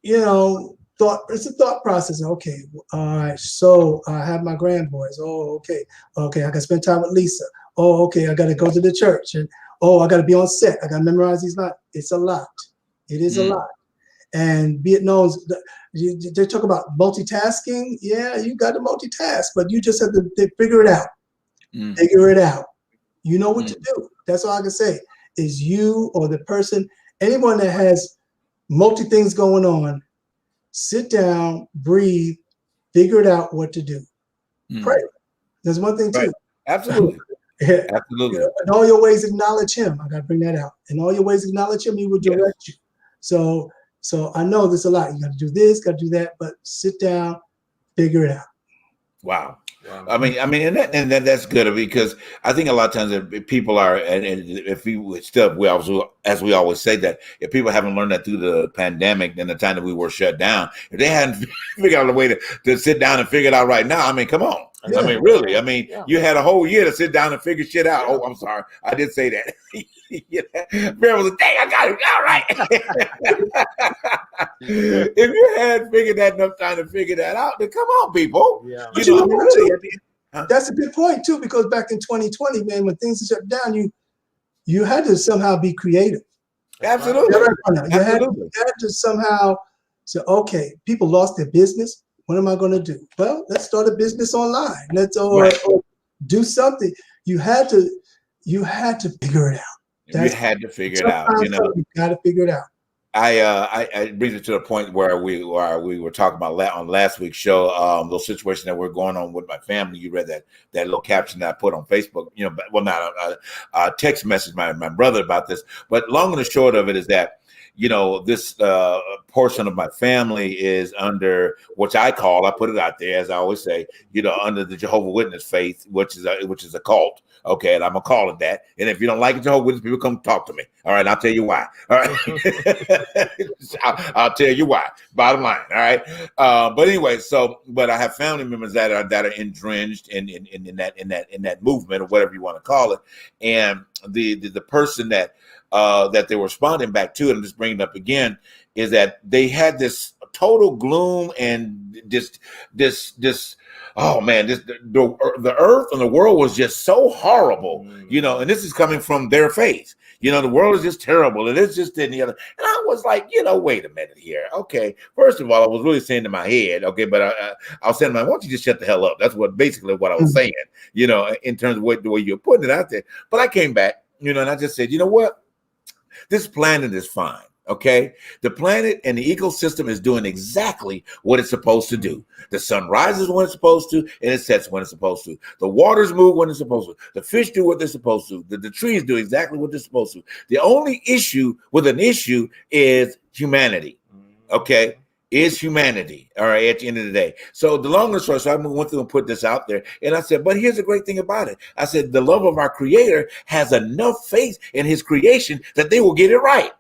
thought. It's a thought process. Okay. All right. So I have my grandboys. Oh, okay. Okay. I got to spend time with Lisa. Oh, okay. I got to go to the church, and I got to be on set. I got to memorize these lines. It's a lot. It is a lot. And be it known, they talk about multitasking. Yeah, you got to multitask, but you just have to figure it out. Figure it out. You know what to do. That's all I can say. Is you or the person, anyone that has multi things going on, sit down, breathe, figure it out what to do. Pray. There's one thing too. Right. Absolutely. Absolutely. In all your ways, acknowledge him. I got to bring that out. In all your ways, acknowledge him. He will direct you. So I know there's a lot. You got to do this, got to do that, but sit down, figure it out. Wow. I mean, and that's good, because I think a lot of times if people are, and if we still, as we always say, that if people haven't learned that through the pandemic and the time that we were shut down, if they hadn't figured out a way to sit down and figure it out right now, I mean, come on. Yeah. I mean, really, you had a whole year to sit down and figure shit out. Oh, I'm sorry. I did say that. Bear was like, dang, I got it. All right. If you had figured that enough time to figure that out, then come on, people. Yeah. That's a good point, too, because back in 2020, man, when things shut down, you had to somehow be creative. Absolutely. You had to somehow say, okay, people lost their business. What am I going to do? Well, let's start a business online. Let's or do something. You had to figure it out. You had to figure it out. You got to figure it out. I brings it to the point where we were talking about on last week's show, those situations that were going on with my family. You read that little caption that I put on Facebook, well, not a text message my brother about this, but long and the short of it is that, this portion of my family is under, which I put it out there, as I always say, under the Jehovah's Witness faith, which is a cult. Okay, and I'm gonna call it that. And if you don't like it, Jehovah's Witness people, come talk to me. All right, I'll tell you why. All right, I'll tell you why. Bottom line. All right. But anyway, but I have family members that are entrenched in that movement, or whatever you want to call it. And the person that they were responding back to, and I'm just bringing it up again, is that they had this total gloom and this oh man, the earth and the world was just so horrible, and this is coming from their faith. The world is just terrible, and it's just and I was like, wait a minute here. Okay, first of all, I was really saying in my head, okay, but I was saying, man, why don't you just shut the hell up? That's basically what I was saying, in terms of the way you're putting it out there. But I came back, and I just said, you know what? This planet is fine. Okay, the planet and the ecosystem is doing exactly what it's supposed to do. The sun rises when it's supposed to, and it sets when it's supposed to. The waters move when it's supposed to. The fish do what they're supposed to. The trees do exactly what they're supposed to. The only issue with an issue is humanity. Okay, is humanity. All right, at the end of the day. So the long and short, so I went through and put this out there, and I said, but here's the great thing about it. I said, the love of our Creator has enough faith in His creation that they will get it right.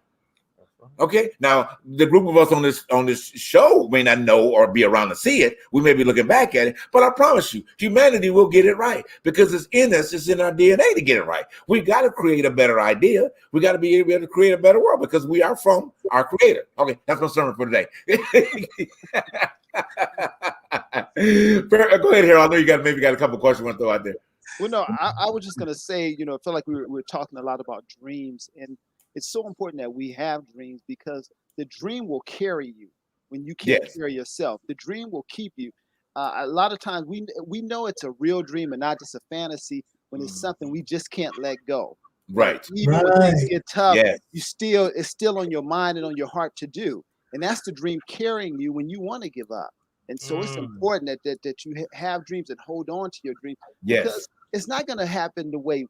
Okay, now the group of us on this show may not know or be around to see it. We may be looking back at it, but I promise you, humanity will get it right because it's in us. It's in our DNA to get it right. We got to create a better idea. We got to be able to create a better world because we are from our Creator. Okay, that's my sermon for today. Go ahead, Harold. I know you got a couple of questions you want to throw out there. Well, no, I was just gonna say, I feel like we were talking a lot about dreams, and it's so important that we have dreams because the dream will carry you when you can't carry yourself. The dream will keep you. A lot of times we know it's a real dream and not just a fantasy when it's something we just can't let go. Right. Even when things get tough, it's still on your mind and on your heart to do. And that's the dream carrying you when you want to give up. And so it's important that you have dreams and hold on to your dreams. Because it's not going to happen the way,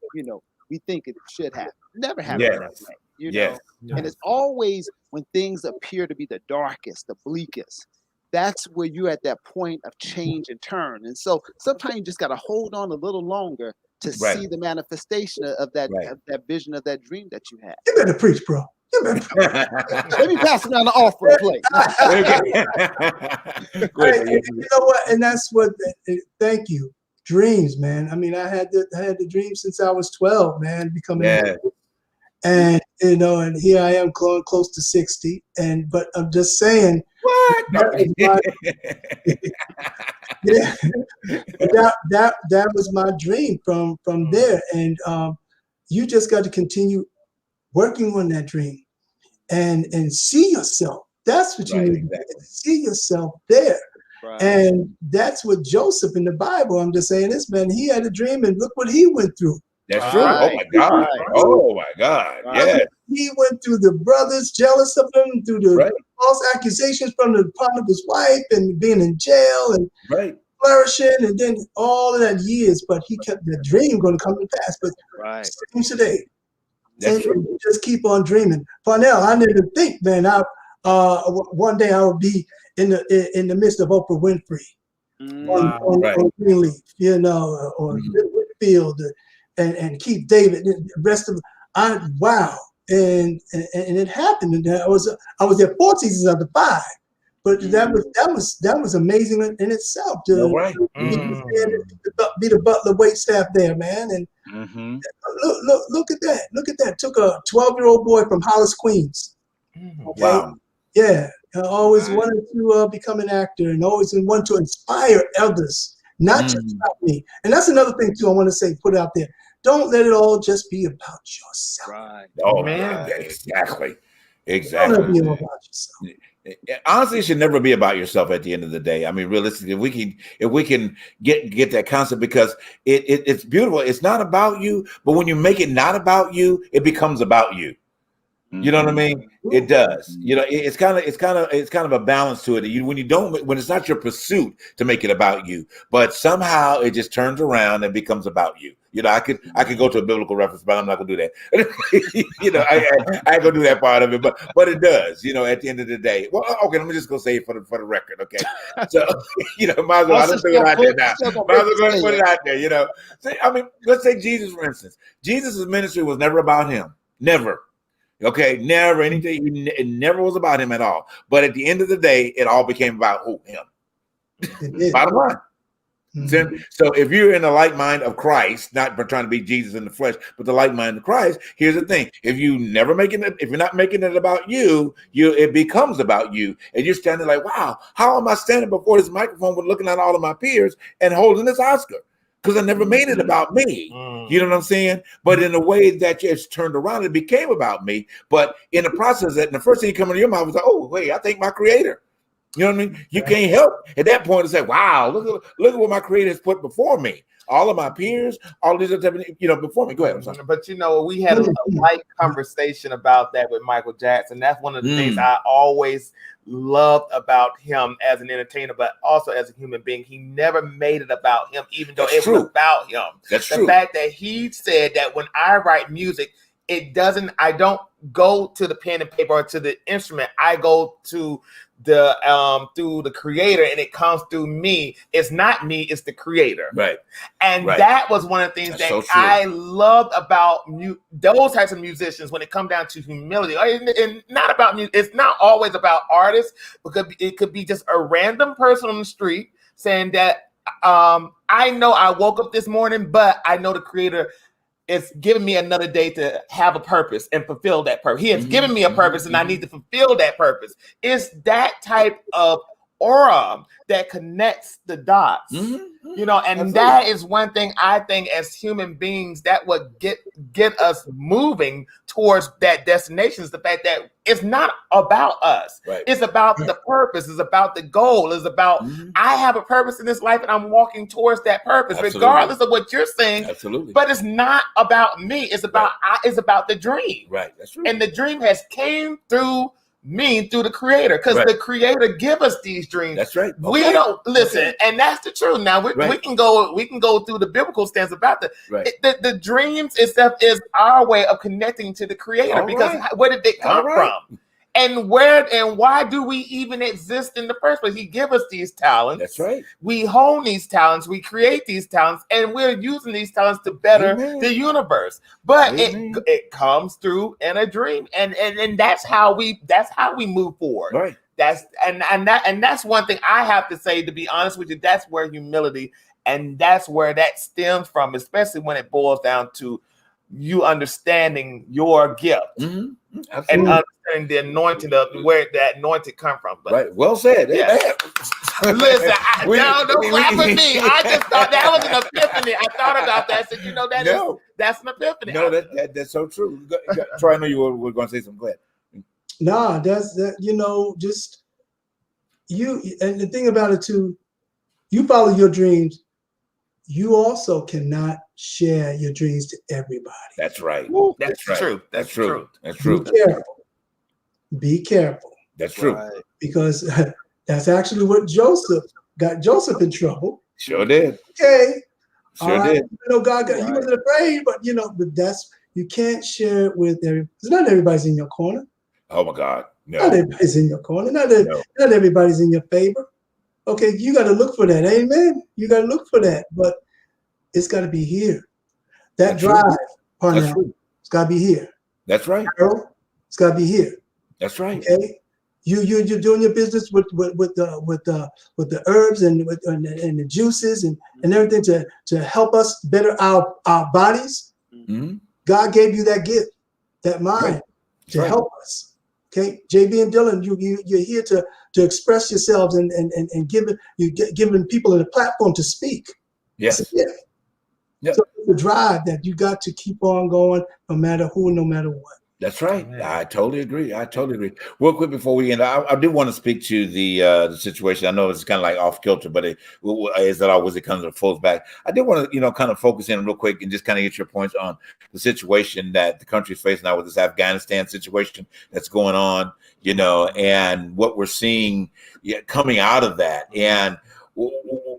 we think it should happen. Never happen that way. And it's always when things appear to be the darkest, the bleakest, that's where you're at that point of change and turn. And so sometimes you just got to hold on a little longer to see the manifestation of that vision, of that dream that you had. You better preach, bro. Let me pass it down the offering plate. You know what? And that's what. Thank you. Dreams, man. I mean, I had the dream since I was 12, man, becoming. And and here I am, close to 60. But I'm just saying, what? that was my dream from there. And you just got to continue working on that dream and see yourself. That's what you need to see yourself there. Right. And that's what Joseph in the Bible, I'm just saying this, man, he had a dream and look what he went through. That's true. Oh my God. Oh my God. Yeah. He went through the brothers jealous of him, through the false accusations from the Potiphar's wife and being in jail and flourishing, and then all of that years, but he kept the dream going to come to pass. But same today. And just keep on dreaming. Parnell, I didn't think, man, one day I would be in the midst of Oprah Winfrey on Greenleaf, or Whitfield and Keith David, and the rest of and it happened. And I was there 4 seasons of the 5, but that was amazing in itself. Be the Butler wait staff there, man, and look at that. Took a 12-year-old boy from Hollis, Queens. Okay? Wow. Yeah, I always wanted to become an actor and always wanted to inspire others, not just about me. And that's another thing too I want to say, put out there. Don't let it all just be about yourself. Right. Oh man, exactly. Don't let it be about yourself. Honestly, it should never be about yourself at the end of the day. I mean, realistically, if we can get that concept, because it's beautiful. It's not about you, but when you make it not about you, it becomes about you. You know what I mean? It does. You know, it's kind of a balance to it. When it's not your pursuit to make it about you, but somehow it just turns around and becomes about you. You know, I could go to a biblical reference, but I'm not gonna do that. You know, I ain't gonna do that part of it, but it does. You know, at the end of the day. Well, okay, let me just go say it for the record. Okay, so you know, might as well just put it out there now. Might as well put it out there. You know, I mean, let's take Jesus for instance. Jesus' ministry was never about him. Never. Okay, never anything. It never was about him at all. But at the end of the day, it all became about him. Bottom line. Mm-hmm. So if you're in the like mind of Christ, not trying to be Jesus in the flesh, but the like mind of Christ, here's the thing: if you're not making it about you, it becomes about you, and you're standing like, wow, how am I standing before this microphone with looking at all of my peers and holding this Oscar? Because I never made it about me. You know what I'm saying? But in a way that it's turned around, it became about me. But in the process, that the first thing that comes into your mouth is like, oh, wait, I thank my creator. You know what I mean? You can't help at that point to say, wow, look at what my creator has put before me. All of my peers, all these other, before me. Go ahead. I'm sorry. But we had a light conversation about that with Michael Jackson. That's one of the things I always loved about him as an entertainer, but also as a human being. He never made it about him, even though it was about him. That's the true. fact that he said that when I write music, I don't go to the pen and paper or to the instrument. I go to the through the creator, and it comes through me. It's not me, it's the creator. Right. And that was one of the things that I loved about those types of musicians when it comes down to humility. And not about music. It's not always about artists, because it could be just a random person on the street saying that I know I woke up this morning, but I know the creator is giving me another day to have a purpose and fulfill that purpose. He has given me a purpose, and I need to fulfill that purpose. It's that type of aura that connects the dots, and absolutely. That is one thing I think as human beings that would get us moving towards that destination, is the fact that it's not about us. Right. It's about the purpose. It's about the goal. It's about I have a purpose in this life, and I'm walking towards that purpose, regardless of what you're saying. Absolutely. But it's not about me. It's about it's about the dream. Right. That's true. And the dream has came through me, through the creator, because the creator give us these dreams. That's right. We don't listen, and that's the truth. Now we can go through the biblical stance about the dreams itself is our way of connecting to the creator, because where did they come from? And why do we even exist in the first place? He give us these talents. That's right. We hone these talents. We create these talents, and we're using these talents to better the universe. But it comes through in a dream, and that's how we move forward. Right. That's one thing I have to say, to be honest with you. That's where humility, and that's where that stems from, especially when it boils down to you understanding your gift and understanding the anointing of where that anointing come from. But, right. Well said. Yeah. Listen, don't clap at me. I just thought that was an epiphany. I thought about that. I said, that's an epiphany. No, that's so true. Troy, I know you were going to say something. Go ahead. Nah, that's that. Just you. And the thing about it too, you follow your dreams. You also cannot share your dreams to everybody. That's right. That's true. That's true. That's true. Be careful. That's true. Right. Because that's actually what got Joseph in trouble. Sure did. Okay. Sure did. God got, he wasn't afraid, but you can't share it with everybody. Not everybody's in your corner. Oh my God. No. Not everybody's in your corner. Not everybody's in your favor. Okay, you got to look for that. Amen. You got to look for that, but it's got to be here. That drive, partner, it's got to be here. That's right. It's got to be here. That's right. Okay, you're doing your business with the herbs and the juices and everything to help us better our bodies. Mm-hmm. God gave you that gift, that mind to help us. Okay, JB and Dylan, you're here to express yourselves and giving people a platform to speak. Yes. So it's a drive that you got to keep on going, no matter who, no matter what. That's right. I totally agree. Real quick before we end, I do want to speak to the situation. I know it's kind of like off kilter, but as that always it comes and folds back. I did want to, kind of focus in real quick and just kind of get your points on the situation that the country is facing now with this Afghanistan situation that's going on, and what we're seeing coming out of that. And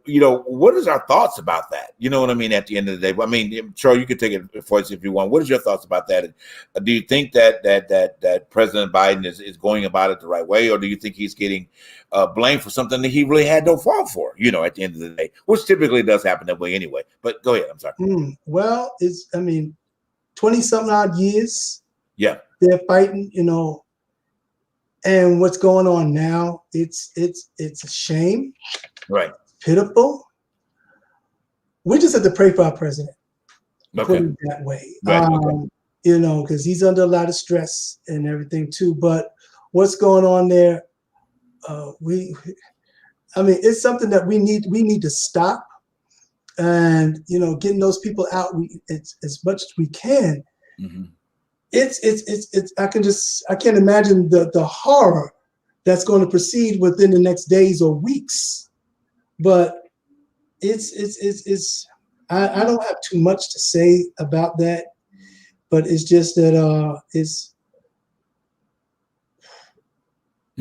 what is our thoughts about that? You know what I mean? At the end of the day, I mean, Charles, you could take it for us if you want. What is your thoughts about that? Do you think that President Biden is going about it the right way, or do you think he's getting blamed for something that he really had no fault for? At the end of the day, which typically does happen that way anyway. But go ahead. I'm sorry. Well, 20-something odd years. Yeah, they're fighting. And what's going on now? It's a shame. Right. Pitiful. We just have to pray for our president. Okay. Put it that way. Right. Because he's under a lot of stress and everything too. But what's going on there? It's something that we need to stop. And getting those people out, it's as much as we can. Mm-hmm. It's I can't imagine the horror that's going to proceed within the next days or weeks. But I don't have too much to say about that, but it's just that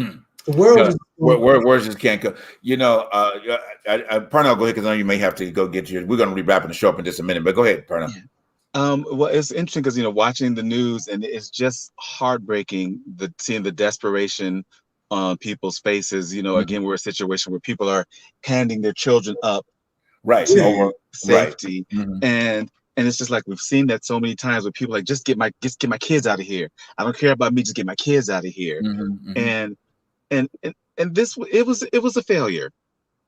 the world words just can't go. Pernell, go ahead, because I know you may have to go get your. We're going to be wrapping the show up in just a minute, but go ahead, Pernell. Yeah. Well, it's interesting because watching the news, and it's just heartbreaking seeing the desperation on people's faces. Again, we're a situation where people are handing their children up, right, over safety, right. Mm-hmm. and it's just like we've seen that so many times where people like just get my kids out of here. I don't care about me, just get my kids out of here. Mm-hmm, mm-hmm. And this it was a failure.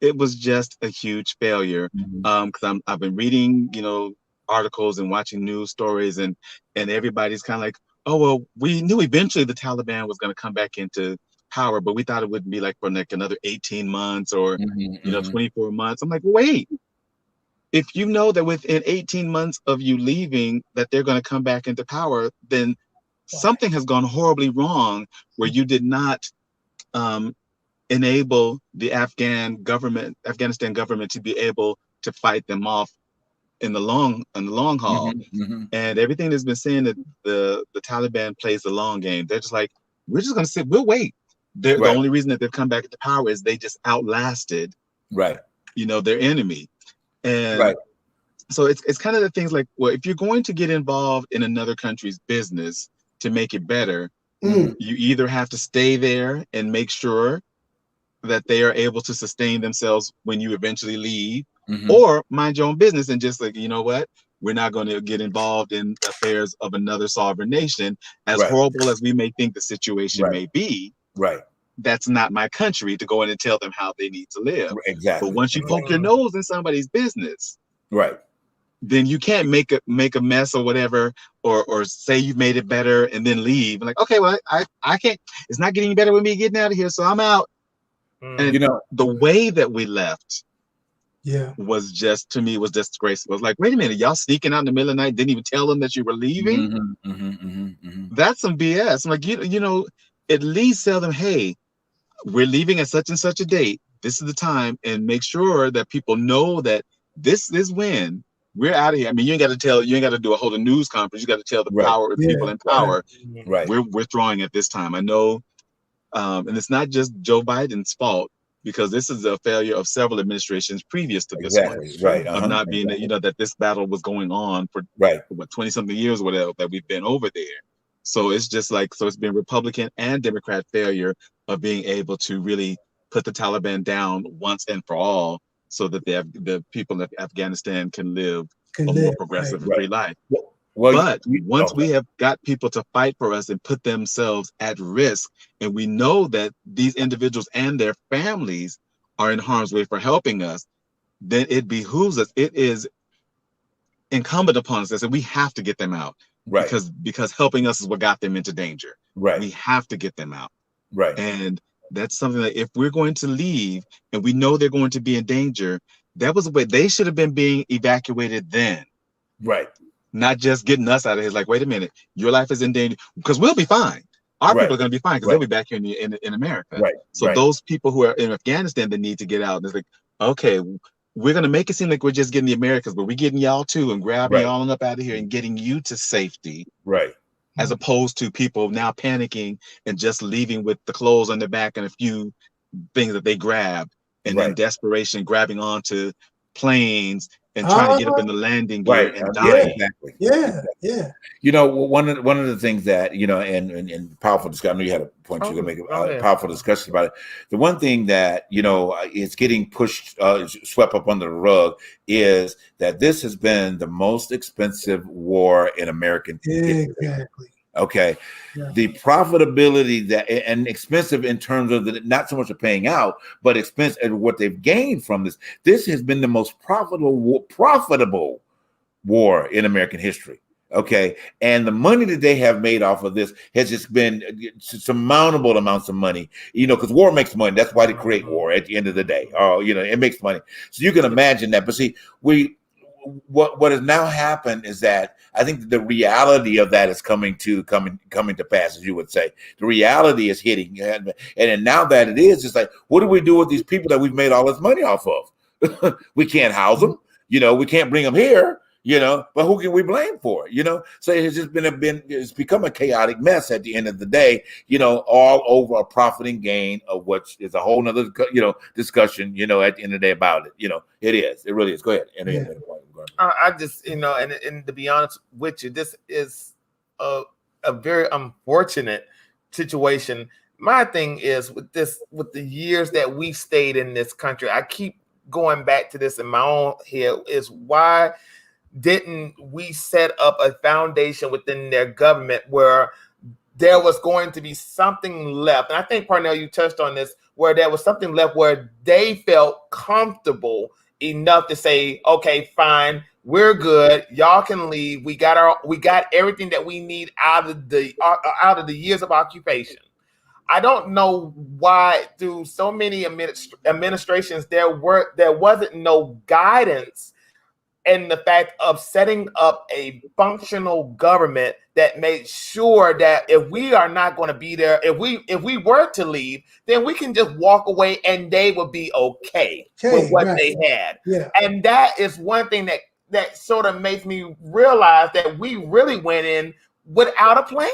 It was just a huge failure. Mm-hmm. Because I've been reading articles and watching news stories, and everybody's kind of like, oh well, we knew eventually the Taliban was going to come back into power, but we thought it wouldn't be like for like another 18 months or 24 months. I'm like, wait, if you know that within 18 months of you leaving that they're going to come back into power, then something has gone horribly wrong where you did not enable the Afghanistan government to be able to fight them off in the long haul. Mm-hmm. And everything that's been saying that the Taliban plays the long game. They're just like, we're just going to sit, we'll wait. The only reason that they've come back into power is they just outlasted their enemy. And so it's kind of the things like, well, if you're going to get involved in another country's business to make it better, you either have to stay there and make sure that they are able to sustain themselves when you eventually leave, or mind your own business and just like, you know what, we're not going to get involved in affairs of another sovereign nation. As horrible as we may think the situation may be, that's not my country to go in and tell them how they need to live. Exactly. But once you poke your nose in somebody's business, then you can't make a mess or whatever, or say you've made it better and then leave. Like, okay, well, I can't. It's not getting better with me getting out of here, so I'm out. And the way that we left, was just, to me, was just disgraceful. It was like, wait a minute, y'all sneaking out in the middle of the night, didn't even tell them that you were leaving. That's some BS. I'm like, you know, at least tell them, hey, we're leaving at such and such a date. This is the time, and make sure that people know that this is when we're out of here. I mean, you ain't got to do a whole news conference. You got to tell the power of people in power. We're throwing at this time. I know, and it's not just Joe Biden's fault, because this is a failure of several administrations previous to this one. Of not being, that this battle was going on for what 20-something years, or whatever, that we've been over there. So it's just like, so it's been Republican and Democrat failure of being able to really put the Taliban down once and for all, so that the people of Afghanistan can live a more progressive and free life. But once we have got people to fight for us and put themselves at risk, and we know that these individuals and their families are in harm's way for helping us, then it behooves us. It is incumbent upon us that we have to get them out. Because helping us is what got them into danger. We have to get them out. And that's something that if we're going to leave and we know they're going to be in danger, that was the way they should have been being evacuated then. not just getting us out of here. It's like, wait a minute, your life is in danger, because we'll be fine. Our people are going to be fine because they'll be back here in America. Right. So those people who are in Afghanistan that need to get out, it's like, okay, we're going to make it seem like we're just getting the Americans, but we're getting y'all too and grabbing y'all on up out of here and getting you to safety. Right. As opposed to people now panicking and just leaving with the clothes on their back and a few things that they grabbed, and in desperation grabbing onto planes and trying to get up in the landing gear and dying. Yeah. You know, one of the things that, you know, and powerful discussion. I know you had a point you're gonna make a powerful discussion about it. The one thing that, you know, is getting pushed, swept up under the rug is that this has been the most expensive war in American history. Exactly. Okay. Yeah. The profitability that, and expensive in terms of the, not so much of paying out, but expense and what they've gained from this. This has been the most profitable war in American history. Okay. And the money that they have made off of this has just been surmountable amounts of money, you know, because war makes money. That's why they create war at the end of the day. Oh, you know, it makes money. So you can imagine that. But see, what has now happened is that I think the reality of that is coming to pass, as you would say. The reality is hitting, and now that it is, it's like, what do we do with these people that we've made all this money off of? We can't house them, you know. We can't bring them here, you know. But who can we blame for it, you know? So it's just it's become a chaotic mess at the end of the day, you know, all over a profiting gain of which is a whole nother, you know, discussion, you know, at the end of the day about it. You know, it really is. Go ahead. I just, you know, and to be honest with you, this is a very unfortunate situation. My thing is with the years that we stayed in this country, I keep going back to this in my own head, is why didn't we set up a foundation within their government where there was going to be something left? And I think, Parnell, you touched on this, where there was something left where they felt comfortable enough to say, okay, fine, we're good. Y'all can leave. We got everything that we need out of the years of occupation. I don't know why through so many administrations there wasn't no guidance in the fact of setting up a functional government that made sure that if we are not going to be there, if we were to leave, then we can just walk away and they would be okay with what they had. Yeah. And that is one thing that sort of makes me realize that we really went in without a plan.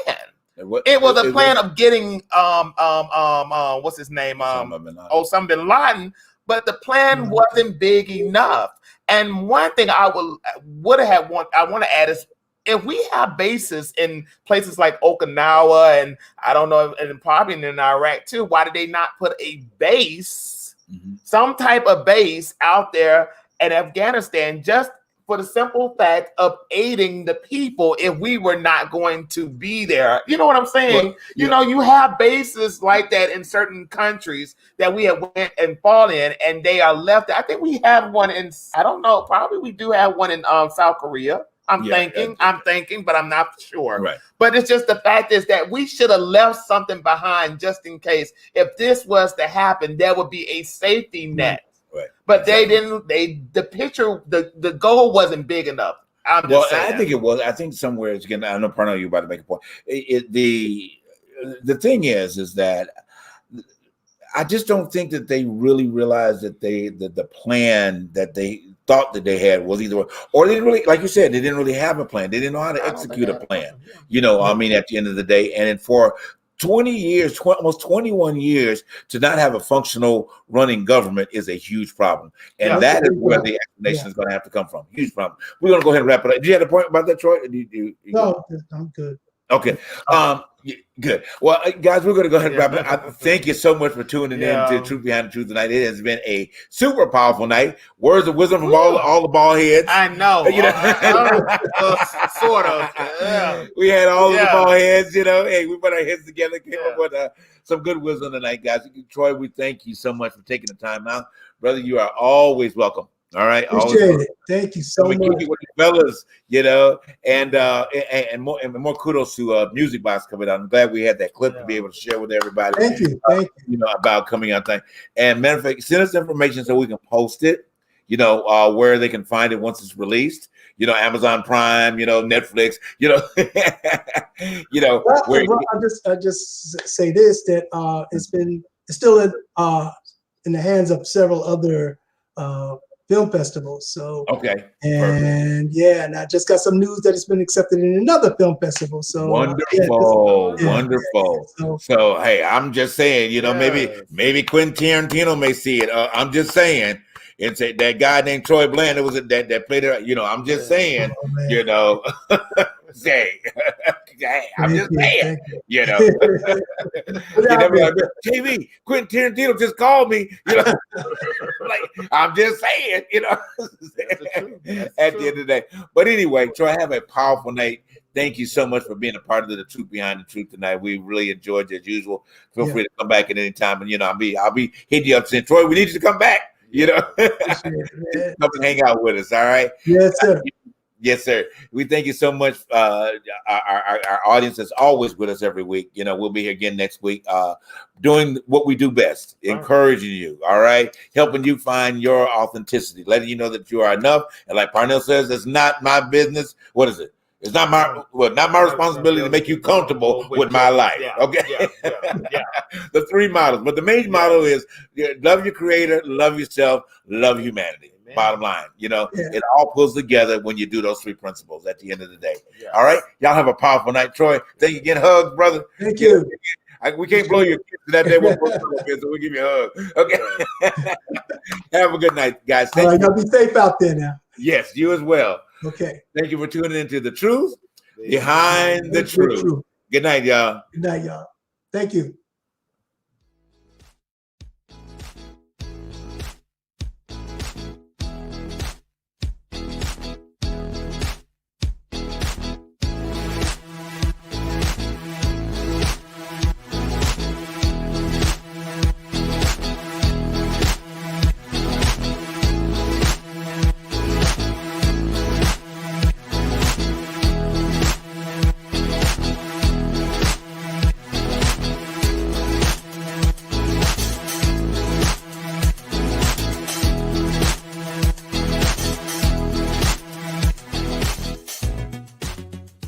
It was a plan of getting what's his name? Osama bin Laden, but the plan wasn't big enough. And one thing I want to add is, if we have bases in places like Okinawa and I don't know, and probably in Iraq too, why did they not put a base, some type of base out there in Afghanistan, just for the simple fact of aiding the people if we were not going to be there? You know what I'm saying? Well, you know, you have bases like that in certain countries that we have went and fall in, and they are left. I think we have one in, I don't know, probably we do have one in South Korea. I'm thinking, but I'm not sure. Right. But it's just the fact is that we should have left something behind just in case if this was to happen, there would be a safety net. Right. But they didn't. The goal wasn't big enough. I think it was. I think somewhere again. I know, Parnell, you're about to make a point. The thing is that I just don't think that they really realized that the plan that they thought that they had was either, or they didn't really, like you said, they didn't really have a plan. They didn't know how to execute a plan. You know, I mean, at the end of the day, and for 20 years, almost 21 years, to not have a functional running government is a huge problem. And that is where the explanation is going to have to come from. Huge problem. We're going to go ahead and wrap it up. Do you have a point about that, Troy? No, I'm good. Okay. Good. Well, guys, we're going to go ahead and wrap it up. Thank you so much for tuning in to Truth Behind the Truth tonight. It has been a super powerful night. Words of wisdom from all the ball heads. I know. You know? Sort of. Yeah. We had all of the ball heads, you know. Hey, we put our heads together, came up with some good wisdom tonight, guys. Troy, we thank you so much for taking the time out. Brother, you are always welcome. All right. Appreciate it. Thank you so much. Keep it with the fellas, you know, and more kudos to Music Box coming out. I'm glad we had that clip to be able to share with everybody. Thank you. You know, about coming out thing. And matter of fact, send us information so we can post it, you know, where they can find it once it's released. Amazon Prime, Netflix, Well, I just say this, that it's still in the hands of several other film festivals. So okay, and yeah, and I just got some news that it's been accepted in another film festival. So wonderful, wonderful. Yeah. So hey, I'm just saying, maybe Quentin Tarantino may see it. I'm just saying. And say that guy named Troy Bland, that played it. I'm just saying, say, I'm just saying, TV, Quentin Tarantino just called me, like I'm just saying, at the end of the day. But anyway, Troy, have a powerful night. Thank you so much for being a part of the Truth Behind the Truth tonight. We really enjoyed you as usual. Feel free to come back at any time, and I'll be hitting you up saying, Troy, we need you to come back. Come and hang out with us. All right. Yes, sir. Yes, sir. We thank you so much. Our audience is always with us every week. We'll be here again next week, doing what we do best, encouraging you. All right. Helping you find your authenticity, letting you know that you are enough. And like Parnell says, it's not my business. What is it? It's not my responsibility to make you comfortable with my life. Okay. The 3 models, but the main model is love your creator, love yourself, love humanity. Amen. Bottom line, it all pulls together when you do those 3 principles at the end of the day. Yeah. All right. Y'all have a powerful night. Troy, thank you again. Hugs, brother. Thank you. We can't blow your kiss that day. So we'll give you a hug. Okay. Have a good night, guys. All right, y'all be safe out there now. Yes, you as well. Okay. Thank you for tuning into The Truth Behind the Truth. Good night, y'all. Good night, y'all. Thank you.